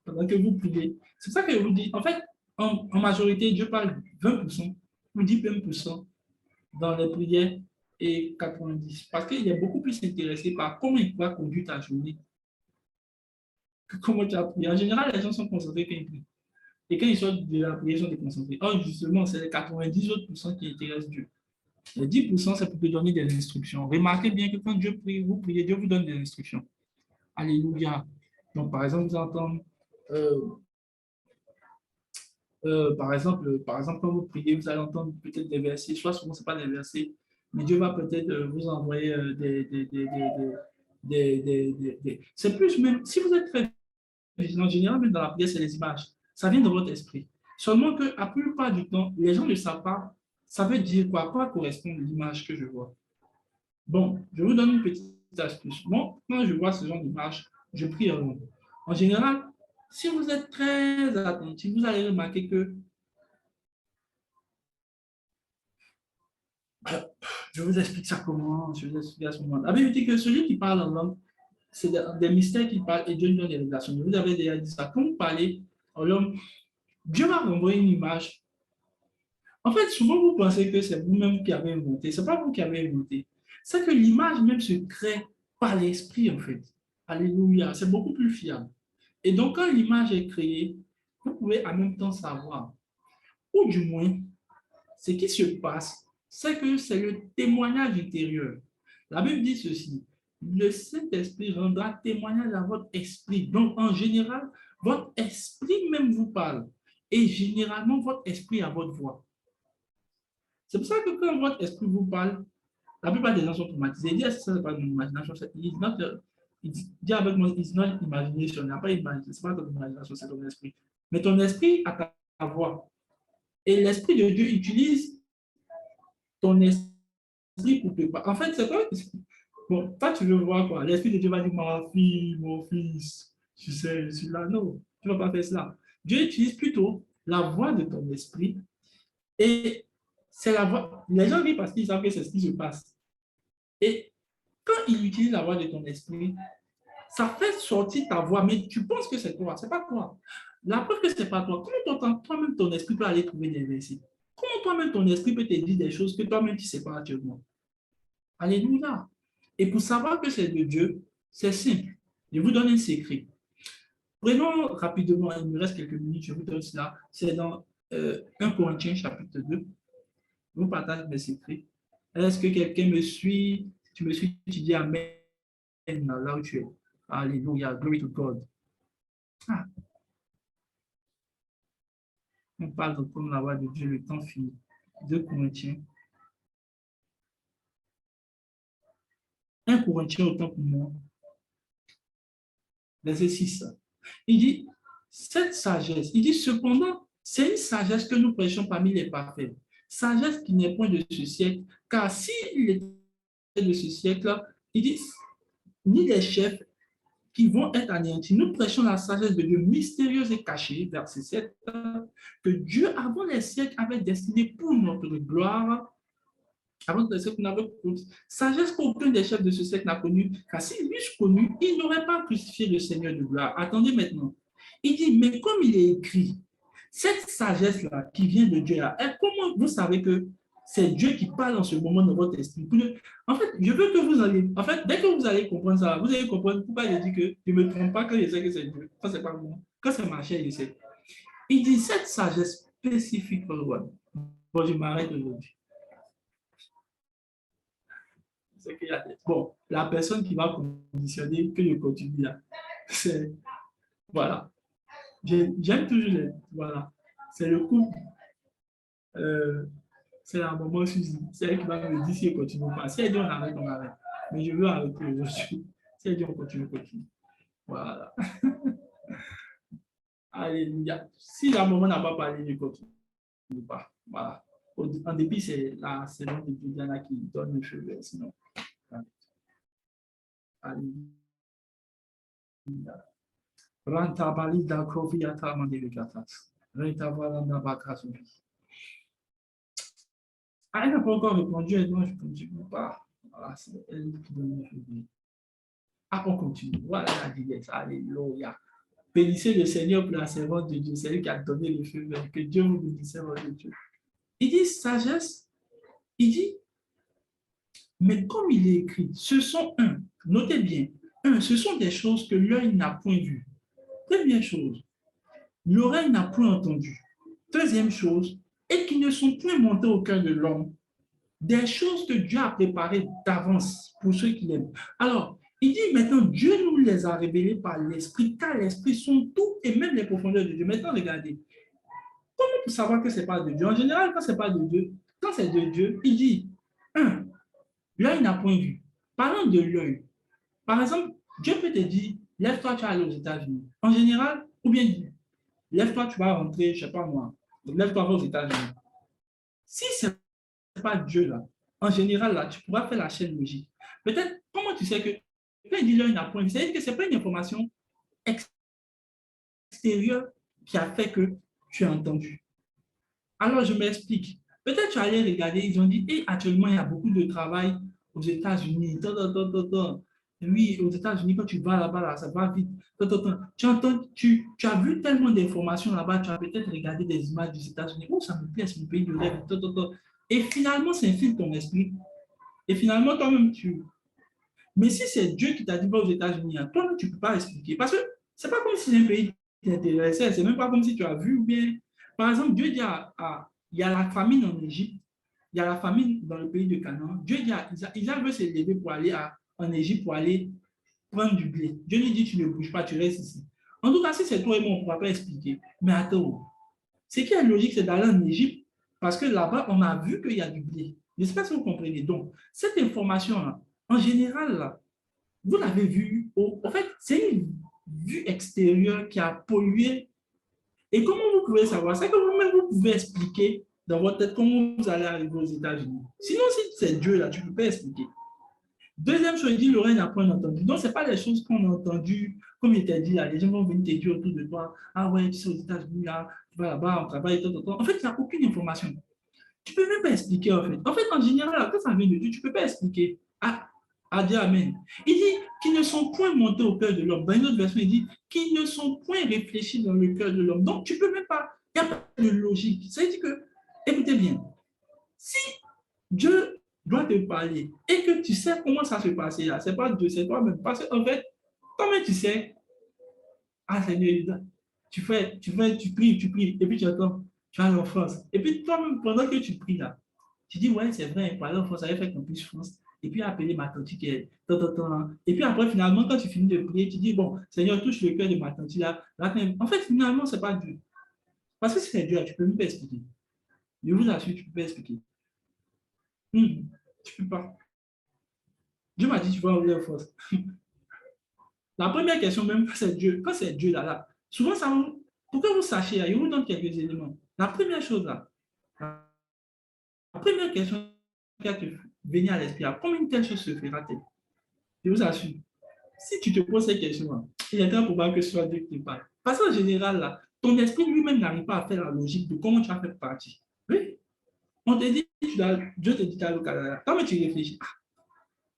pendant que vous priez, c'est ça que je vous dis. En fait, en majorité, Dieu parle 20% ou 10% dans les prières et 90%. Parce qu'il est beaucoup plus intéressé par comment il va conduire ta journée que comment tu as prié. En général, les gens sont concentrés quand ils prient. Et quand ils sortent de la prière, ils sont déconcentrés. Or, justement, c'est les 90 autres qui intéressent Dieu. Les 10%, c'est pour te donner des instructions. Remarquez bien que quand Dieu prie, vous priez, Dieu vous donne des instructions. Alléluia. Donc, par exemple, vous entendez, par exemple, quand vous priez, vous allez entendre peut-être des versets. Soit souvent, ce n'est pas des versets, mais Dieu va peut-être vous envoyer c'est plus même, si vous êtes très en général, même dans la prière, c'est les images. Ça vient de votre esprit. Seulement que, la plupart du temps, les gens ne savent pas, ça veut dire quoi, à quoi correspond l'image que je vois. Bon, je vous donne une petite astuce. Moi, quand je vois ce genre d'image, je prie en long. En général, si vous êtes très attentif, vous allez remarquer que, je vous explique ça comment, je vous explique à ce moment. La Bible dit que celui qui parle en langue, c'est des mystères qu'il parle et Dieu nous donne des révélations. Vous avez déjà dit ça. Quand vous parlez en langue, Dieu va renvoyer une image. En fait, souvent vous pensez que c'est vous-même qui avez inventé. Ce n'est pas vous qui avez inventé. C'est que l'image même se crée par l'esprit, en fait. Alléluia. C'est beaucoup plus fiable. Et donc, quand l'image est créée, vous pouvez en même temps savoir. Ou du moins, ce qui se passe, c'est que c'est le témoignage intérieur. La Bible dit ceci. le Saint-Esprit rendra témoignage à votre esprit. Donc, en général, votre esprit même vous parle. Et généralement, votre esprit a votre voix. C'est pour ça que quand votre esprit vous parle, la plupart des gens sont traumatisés. Ils disent, ça, c'est pas une imagination. Il dit avec moi, it's not imagination. Il n'y a pas imagination. Ce n'est pas ton imagination, c'est ton esprit. Mais ton esprit a ta voix. Et l'Esprit de Dieu utilise ton esprit pour te parler. En fait, c'est quoi? Bon, toi, tu veux voir quoi? L'Esprit de Dieu va dire, ma fille, mon fils, tu sais, je suis là. Non, tu ne vas pas faire cela. Dieu utilise plutôt la voix de ton esprit et c'est la voix. Les gens vivent parce qu'ils savent que c'est ce qui se passe. Et quand il utilise la voix de ton esprit, ça fait sortir ta voix, mais tu penses que c'est toi, c'est pas toi. La preuve que c'est pas toi, comment toi-même ton esprit peut aller trouver des versets? Comment toi-même ton esprit peut te dire des choses que toi-même tu ne sais pas actuellement? Alléluia. Et pour savoir que c'est de Dieu, c'est simple. Je vous donne un secret. Prenons rapidement, il me reste quelques minutes, je vous donne cela. C'est dans 1 Corinthiens chapitre 2. Je vous partage mes secrets. Est-ce que quelqu'un me suit? Si tu me suis, tu dis Amen là où tu es. Alléluia, glory to God. Ah, on parle de comme la voix de Dieu, le temps fini. 2 Corinthiens. 1 Corinthiens, autant pour moi. Verset 6. Il dit, cette sagesse, il dit cependant, c'est une sagesse que nous prêchons parmi les parfaits. Sagesse qui n'est point de ce siècle, car s'il était de ce siècle, il dit, ni les chefs qui vont être anéantis. Nous prêchons la sagesse de Dieu mystérieuse et cachée, verset 7, que Dieu, avant les siècles, avait destiné pour notre gloire, avant les siècles, sagesse qu'aucun des chefs de ce siècle n'a connue, car s'ils l'eussent connue, ils n'auraient pas crucifié le Seigneur de gloire. Attendez maintenant. Il dit, mais comme il est écrit, cette sagesse-là qui vient de Dieu, là, comment vous savez que c'est Dieu qui parle en ce moment dans votre esprit? En fait, je veux que vous allez, en fait, dès que vous allez comprendre ça, vous allez comprendre pourquoi il dit que je ne me trompe pas quand je sais que c'est Dieu. Quand c'est pas moi. Quand c'est ma chair, je sais. Il dit cette sagesse spécifique pour le roi. Bon, je m'arrête aujourd'hui. Bon, la personne qui va conditionner que je continue là, c'est, voilà. J'aime toujours les, voilà. C'est le couple. C'est la maman Suzy. C'est elle qui va me dire si elle continue ou pas. Si elle dit on arrête, on arrête. Mais je veux arrêter aujourd'hui. Si elle dit on continue, on continue. Voilà. Alléluia. Si la maman n'a pas parlé, je ne continue pas. Voilà. En dépit, c'est la saison de Diana qui donne le cheveu. Sinon. Alléluia. Rantabali da Koviata Mandevikatas. Rentavalanda Bakasubi. Ah, elle n'a pas encore répondu, et moi je ne continue pas. Voilà, c'est elle qui donne le cheveu. Ah, on continue. Voilà la digresse. Alléluia. Bénissez le Seigneur pour la servante de Dieu. C'est lui qui a donné le feu vert. Que Dieu vous bénisse, servante de Dieu. Il dit sagesse. Il dit, mais comme il est écrit, ce sont notez bien, ce sont des choses que l'œil n'a point vues. Première chose, l'oreille n'a point entendu. Deuxième chose, et qui ne sont point montées au cœur de l'homme. Des choses que Dieu a préparées d'avance pour ceux qui l'aiment. Alors, il dit maintenant, Dieu nous les a révélées par l'Esprit, car l'Esprit sont tout et même les profondeurs de Dieu. Maintenant, regardez, comment pour savoir que ce n'est pas de Dieu? En général, quand ce n'est pas de Dieu, quand c'est de Dieu, il dit, l'œil n'a point vu. Parlons de l'œil. Par exemple, Dieu peut te dire, lève-toi, tu vas aller aux États-Unis. En général, ou bien, lève-toi, tu vas rentrer, je ne sais pas moi, lève-toi aux États-Unis. Si ce n'est pas Dieu là, en général, là, tu pourras faire la chaîne logique. Peut-être, comment tu sais que quand il dit l'œil n'a point vu, c'est-à-dire que ce n'est pas une information extérieure qui a fait que tu as entendu. Alors, je m'explique. Peut-être tu allais regarder, ils ont dit, hey, actuellement, il y a beaucoup de travail aux États-Unis. Oui, aux États-Unis, quand tu vas là-bas, là, ça va vite. Tu as vu tellement d'informations là-bas, tu as peut-être regardé des images des États-Unis. Oh, ça me plaît, c'est mon pays de rêve. Et finalement, ça infiltre ton esprit. Et finalement, toi-même, tu... Mais si c'est Dieu qui t'a dit va aux États-Unis, toi-même, tu ne peux pas expliquer. Parce que ce n'est pas comme si c'est un pays qui t'intéressait. Ce n'est même pas comme si tu as vu ou bien... Par exemple, Dieu dit il y a la famine en Égypte, il y a la famine dans le pays de Canaan. Dieu dit à Isaac veut s'élever pour aller en Égypte pour aller prendre du blé. Dieu lui dit, tu ne bouges pas, tu restes ici. En tout cas, si c'est toi et moi, on ne pourra pas expliquer. Mais attends, ce qui est logique, c'est d'aller en Égypte parce que là-bas, on a vu qu'il y a du blé. Je ne sais pas si vous comprenez. Donc, cette information-là, en général, là, vous l'avez vu. En fait, c'est une vue extérieure qui a pollué. Et comment vous pouvez savoir? C'est que vous-même, vous pouvez expliquer dans votre tête comment vous allez arriver aux États-Unis. Sinon, si c'est Dieu, là, tu ne peux pas expliquer. Deuxième chose, il dit l'oreille n'a point entendu. Donc, ce n'est pas les choses qu'on a entendues, comme il t'a dit, là, les gens vont venir te dire autour de toi, ah ouais, tu sais, aux États-Unis, là, tu vas là-bas, on travaille, tout. En fait, il n'y a aucune information. Tu ne peux même pas expliquer, en fait. En fait, en général, quand ça vient de Dieu, tu ne peux pas expliquer. Ah, Dieu, Amen. Il dit qu'ils ne sont point montés au cœur de l'homme. Dans une autre version, il dit qu'ils ne sont point réfléchis dans le cœur de l'homme. Donc, tu ne peux même pas, il n'y a pas de logique. Ça veut dire que, écoutez bien, si Dieu doit te parler et que tu sais comment ça se passe là, ce n'est pas Dieu, c'est toi-même. Parce qu'en fait, toi-même, tu sais, ah Seigneur, tu pries, et puis tu attends, tu as l'enfance. Et puis toi-même, pendant que tu pries là, tu dis, ouais, c'est vrai, par l'enfance, ça avait fait Campus France. Et puis appeler ma tante qui est. Et puis après, finalement, quand tu finis de prier, tu dis, bon, Seigneur, touche le cœur de ma tante là. En fait, finalement, ce n'est pas Dieu. Parce que c'est Dieu, tu ne peux même pas expliquer. Je vous assure, tu ne peux pas expliquer. Tu ne peux pas. Dieu m'a dit, tu vas ouvrir la force. La première question, même quand c'est Dieu là, souvent, pour que vous sachiez, il vous donne quelques éléments. La première chose là, la première question qui a te venir à l'esprit, comment une telle chose se fera-t-elle? Je vous assure, si tu te poses cette question-là, il est très probable que ce soit Dieu qui te parle. Parce qu'en général, là, ton esprit lui-même n'arrive pas à faire la logique de comment tu as fait partie. Oui? On te dit, Dieu te dit, tu as le Canada. Quand tu réfléchis,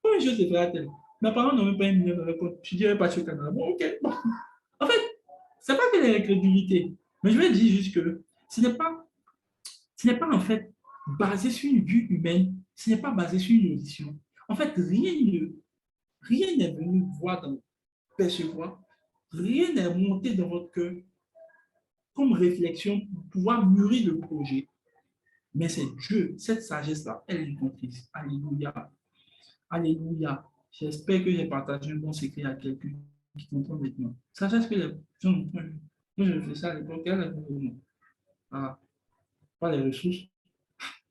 comment une chose se fera-t-elle? Mes parents n'ont même pas une million de réponses. Je dirais pas sur le Canada. Bon, ok. Bon. En fait, ce n'est pas que l'incrédulité, mais je vais dire juste que ce n'est pas en fait basé sur une vue humaine, ce n'est pas basé sur une audition. En fait, rien n'est venu voir dans percevoir, rien n'est monté dans votre cœur comme réflexion pour pouvoir mûrir le projet. Mais c'est Dieu, cette sagesse-là, elle est comprise. Alléluia. Alléluia. J'espère que j'ai partagé un bon secret à quelqu'un qui comprend maintenant. Sagesse que les gens, moi je réfléchis à l'époque, elle est pour ah, pas les ressources.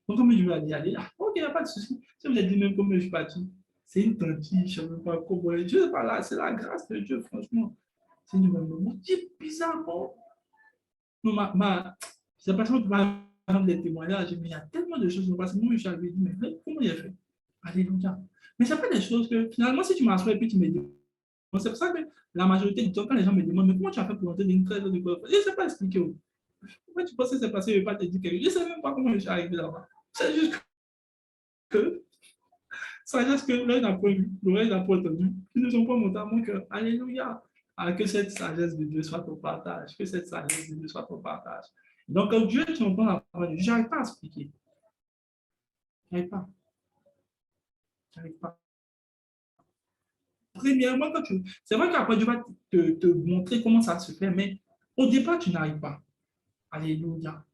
Donc, comme je vais aller, ok, il n'y a pas de souci. Si vous êtes dit même comment je suis parti, c'est une tante, je ne sais même pas comment. Je ne sais pas là, c'est la grâce de Dieu, franchement. C'est une moment. C'est bizarre, bon. Non, c'est pas ça que ma rendre des témoignages, mais il y a tellement de choses qui sont passées. Moi, je suis arrivé, mais comment il a fait? Alléluia. Mais ce n'est pas des choses que, finalement, si tu m'assois et puis tu me dis, c'est pour ça que la majorité du temps, quand les gens me demandent, mais comment tu as fait pour entrer dans une classe de quoi? Je ne sais pas expliquer. Pourquoi tu penses que c'est passé, je ne vais pas te dire quelque chose. Je ne sais même pas comment je suis arrivé là-bas. C'est juste que, ça reste que l'œil n'a pas vu, l'oreille n'a pas entendu. Ils ne sont pas montés à mon cœur. Alléluia. Ah, que cette sagesse de Dieu soit ton partage. Que cette sagesse de Dieu soit ton partage. Donc, quand Dieu, tu entends la parole de Dieu, je n'arrive pas à expliquer. Je n'arrive pas. Je n'arrive pas. Premièrement, c'est vrai qu'après, Dieu va te montrer comment ça se fait, mais au départ, tu n'arrives pas. Alléluia.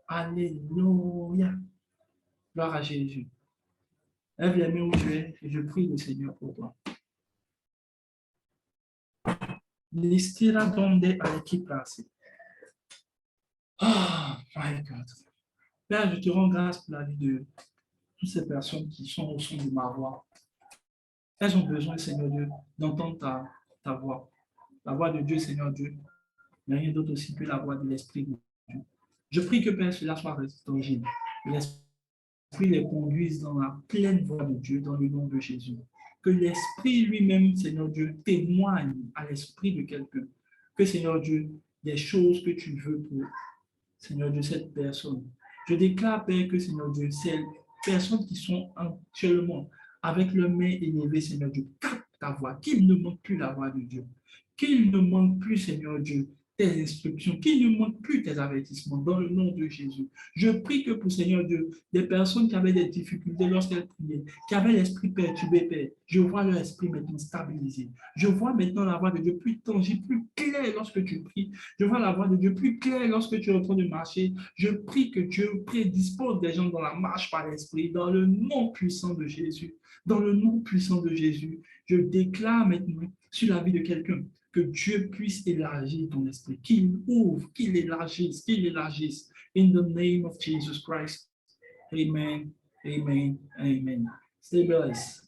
Alléluia. Gloire à Jésus. Lève les mains où tu es et je prie le Seigneur pour toi. L'istira donde à l'équipe placée. Ah, my God. Père, je te rends grâce pour la vie de toutes ces personnes qui sont au son de ma voix. Elles ont besoin, Seigneur Dieu, d'entendre ta voix. La voix de Dieu, Seigneur Dieu. Mais rien d'autre aussi que la voix de l'Esprit de Dieu. Je prie que Père, cela soit tangible. L'Esprit les conduise dans la pleine voie de Dieu, dans le nom de Jésus. Que l'Esprit lui-même, Seigneur Dieu, témoigne à l'esprit de quelqu'un. Que, Seigneur Dieu, des choses que tu veux pour, Seigneur Dieu, cette personne. Je déclare, Père, que, Seigneur Dieu, ces personnes qui sont actuellement avec leurs mains élevées, Seigneur Dieu, captent ta voix, qu'ils ne manquent plus la voix de Dieu. Qu'il ne manque plus, Seigneur Dieu, tes instructions, qu'il ne manque plus tes avertissements dans le nom de Jésus. Je prie que pour Seigneur Dieu, des personnes qui avaient des difficultés lorsqu'elles priaient, qui avaient l'esprit perturbé, Père, je vois leur esprit maintenant stabilisé. Je vois maintenant la voix de Dieu plus tangible, plus claire lorsque tu pries. Je vois la voix de Dieu plus claire lorsque tu es en train de marcher. Je prie que Dieu prédispose des gens dans la marche par l'esprit, dans le nom puissant de Jésus. Dans le nom puissant de Jésus, Je déclare maintenant sur la vie de quelqu'un que Dieu puisse élargir ton esprit, qu'il ouvre, qu'il élargisse, qu'il élargisse. In the name of Jesus Christ. Amen, amen, amen. Stay blessed.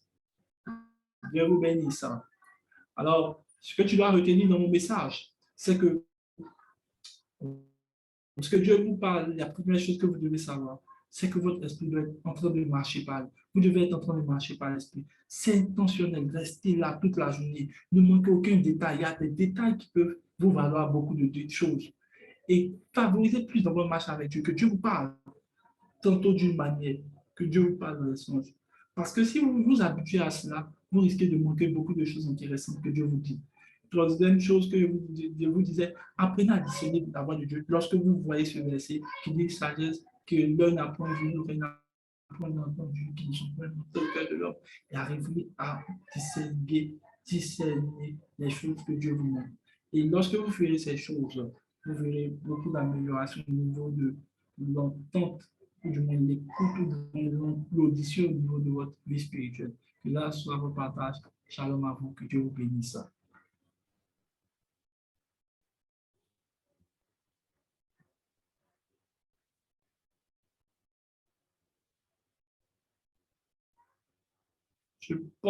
Dieu vous bénisse. Alors, ce que tu dois retenir dans mon message, c'est que lorsque Dieu vous parle, la première chose que vous devez savoir, c'est que votre esprit doit être en train de marcher par lui. Vous devez être en train de marcher par l'esprit. C'est intentionnel. Restez là toute la journée. Ne manquez aucun détail. Il y a des détails qui peuvent vous valoir beaucoup de choses. Et favorisez plus dans votre marche avec Dieu, que Dieu vous parle tantôt d'une manière, que Dieu vous parle dans le sens. Parce que si vous vous habituez à cela, vous risquez de manquer beaucoup de choses intéressantes que Dieu vous dit. Troisième chose que je vous disais, apprenez à discerner la voix de Dieu. Lorsque vous voyez ce verset qui dit sagesse, que l'un n'a point vu, l'autre n'a point entendu, qui ne sont point dans le cœur de l'homme, et arrivez à discerner les choses que Dieu vous montre. Et lorsque vous ferez ces choses, vous verrez beaucoup d'amélioration au niveau de l'entente, ou du moins l'écoute, ou du moins l'audition au niveau de votre vie spirituelle. Que là soit votre partage. Shalom à vous, que Dieu vous bénisse. Je pense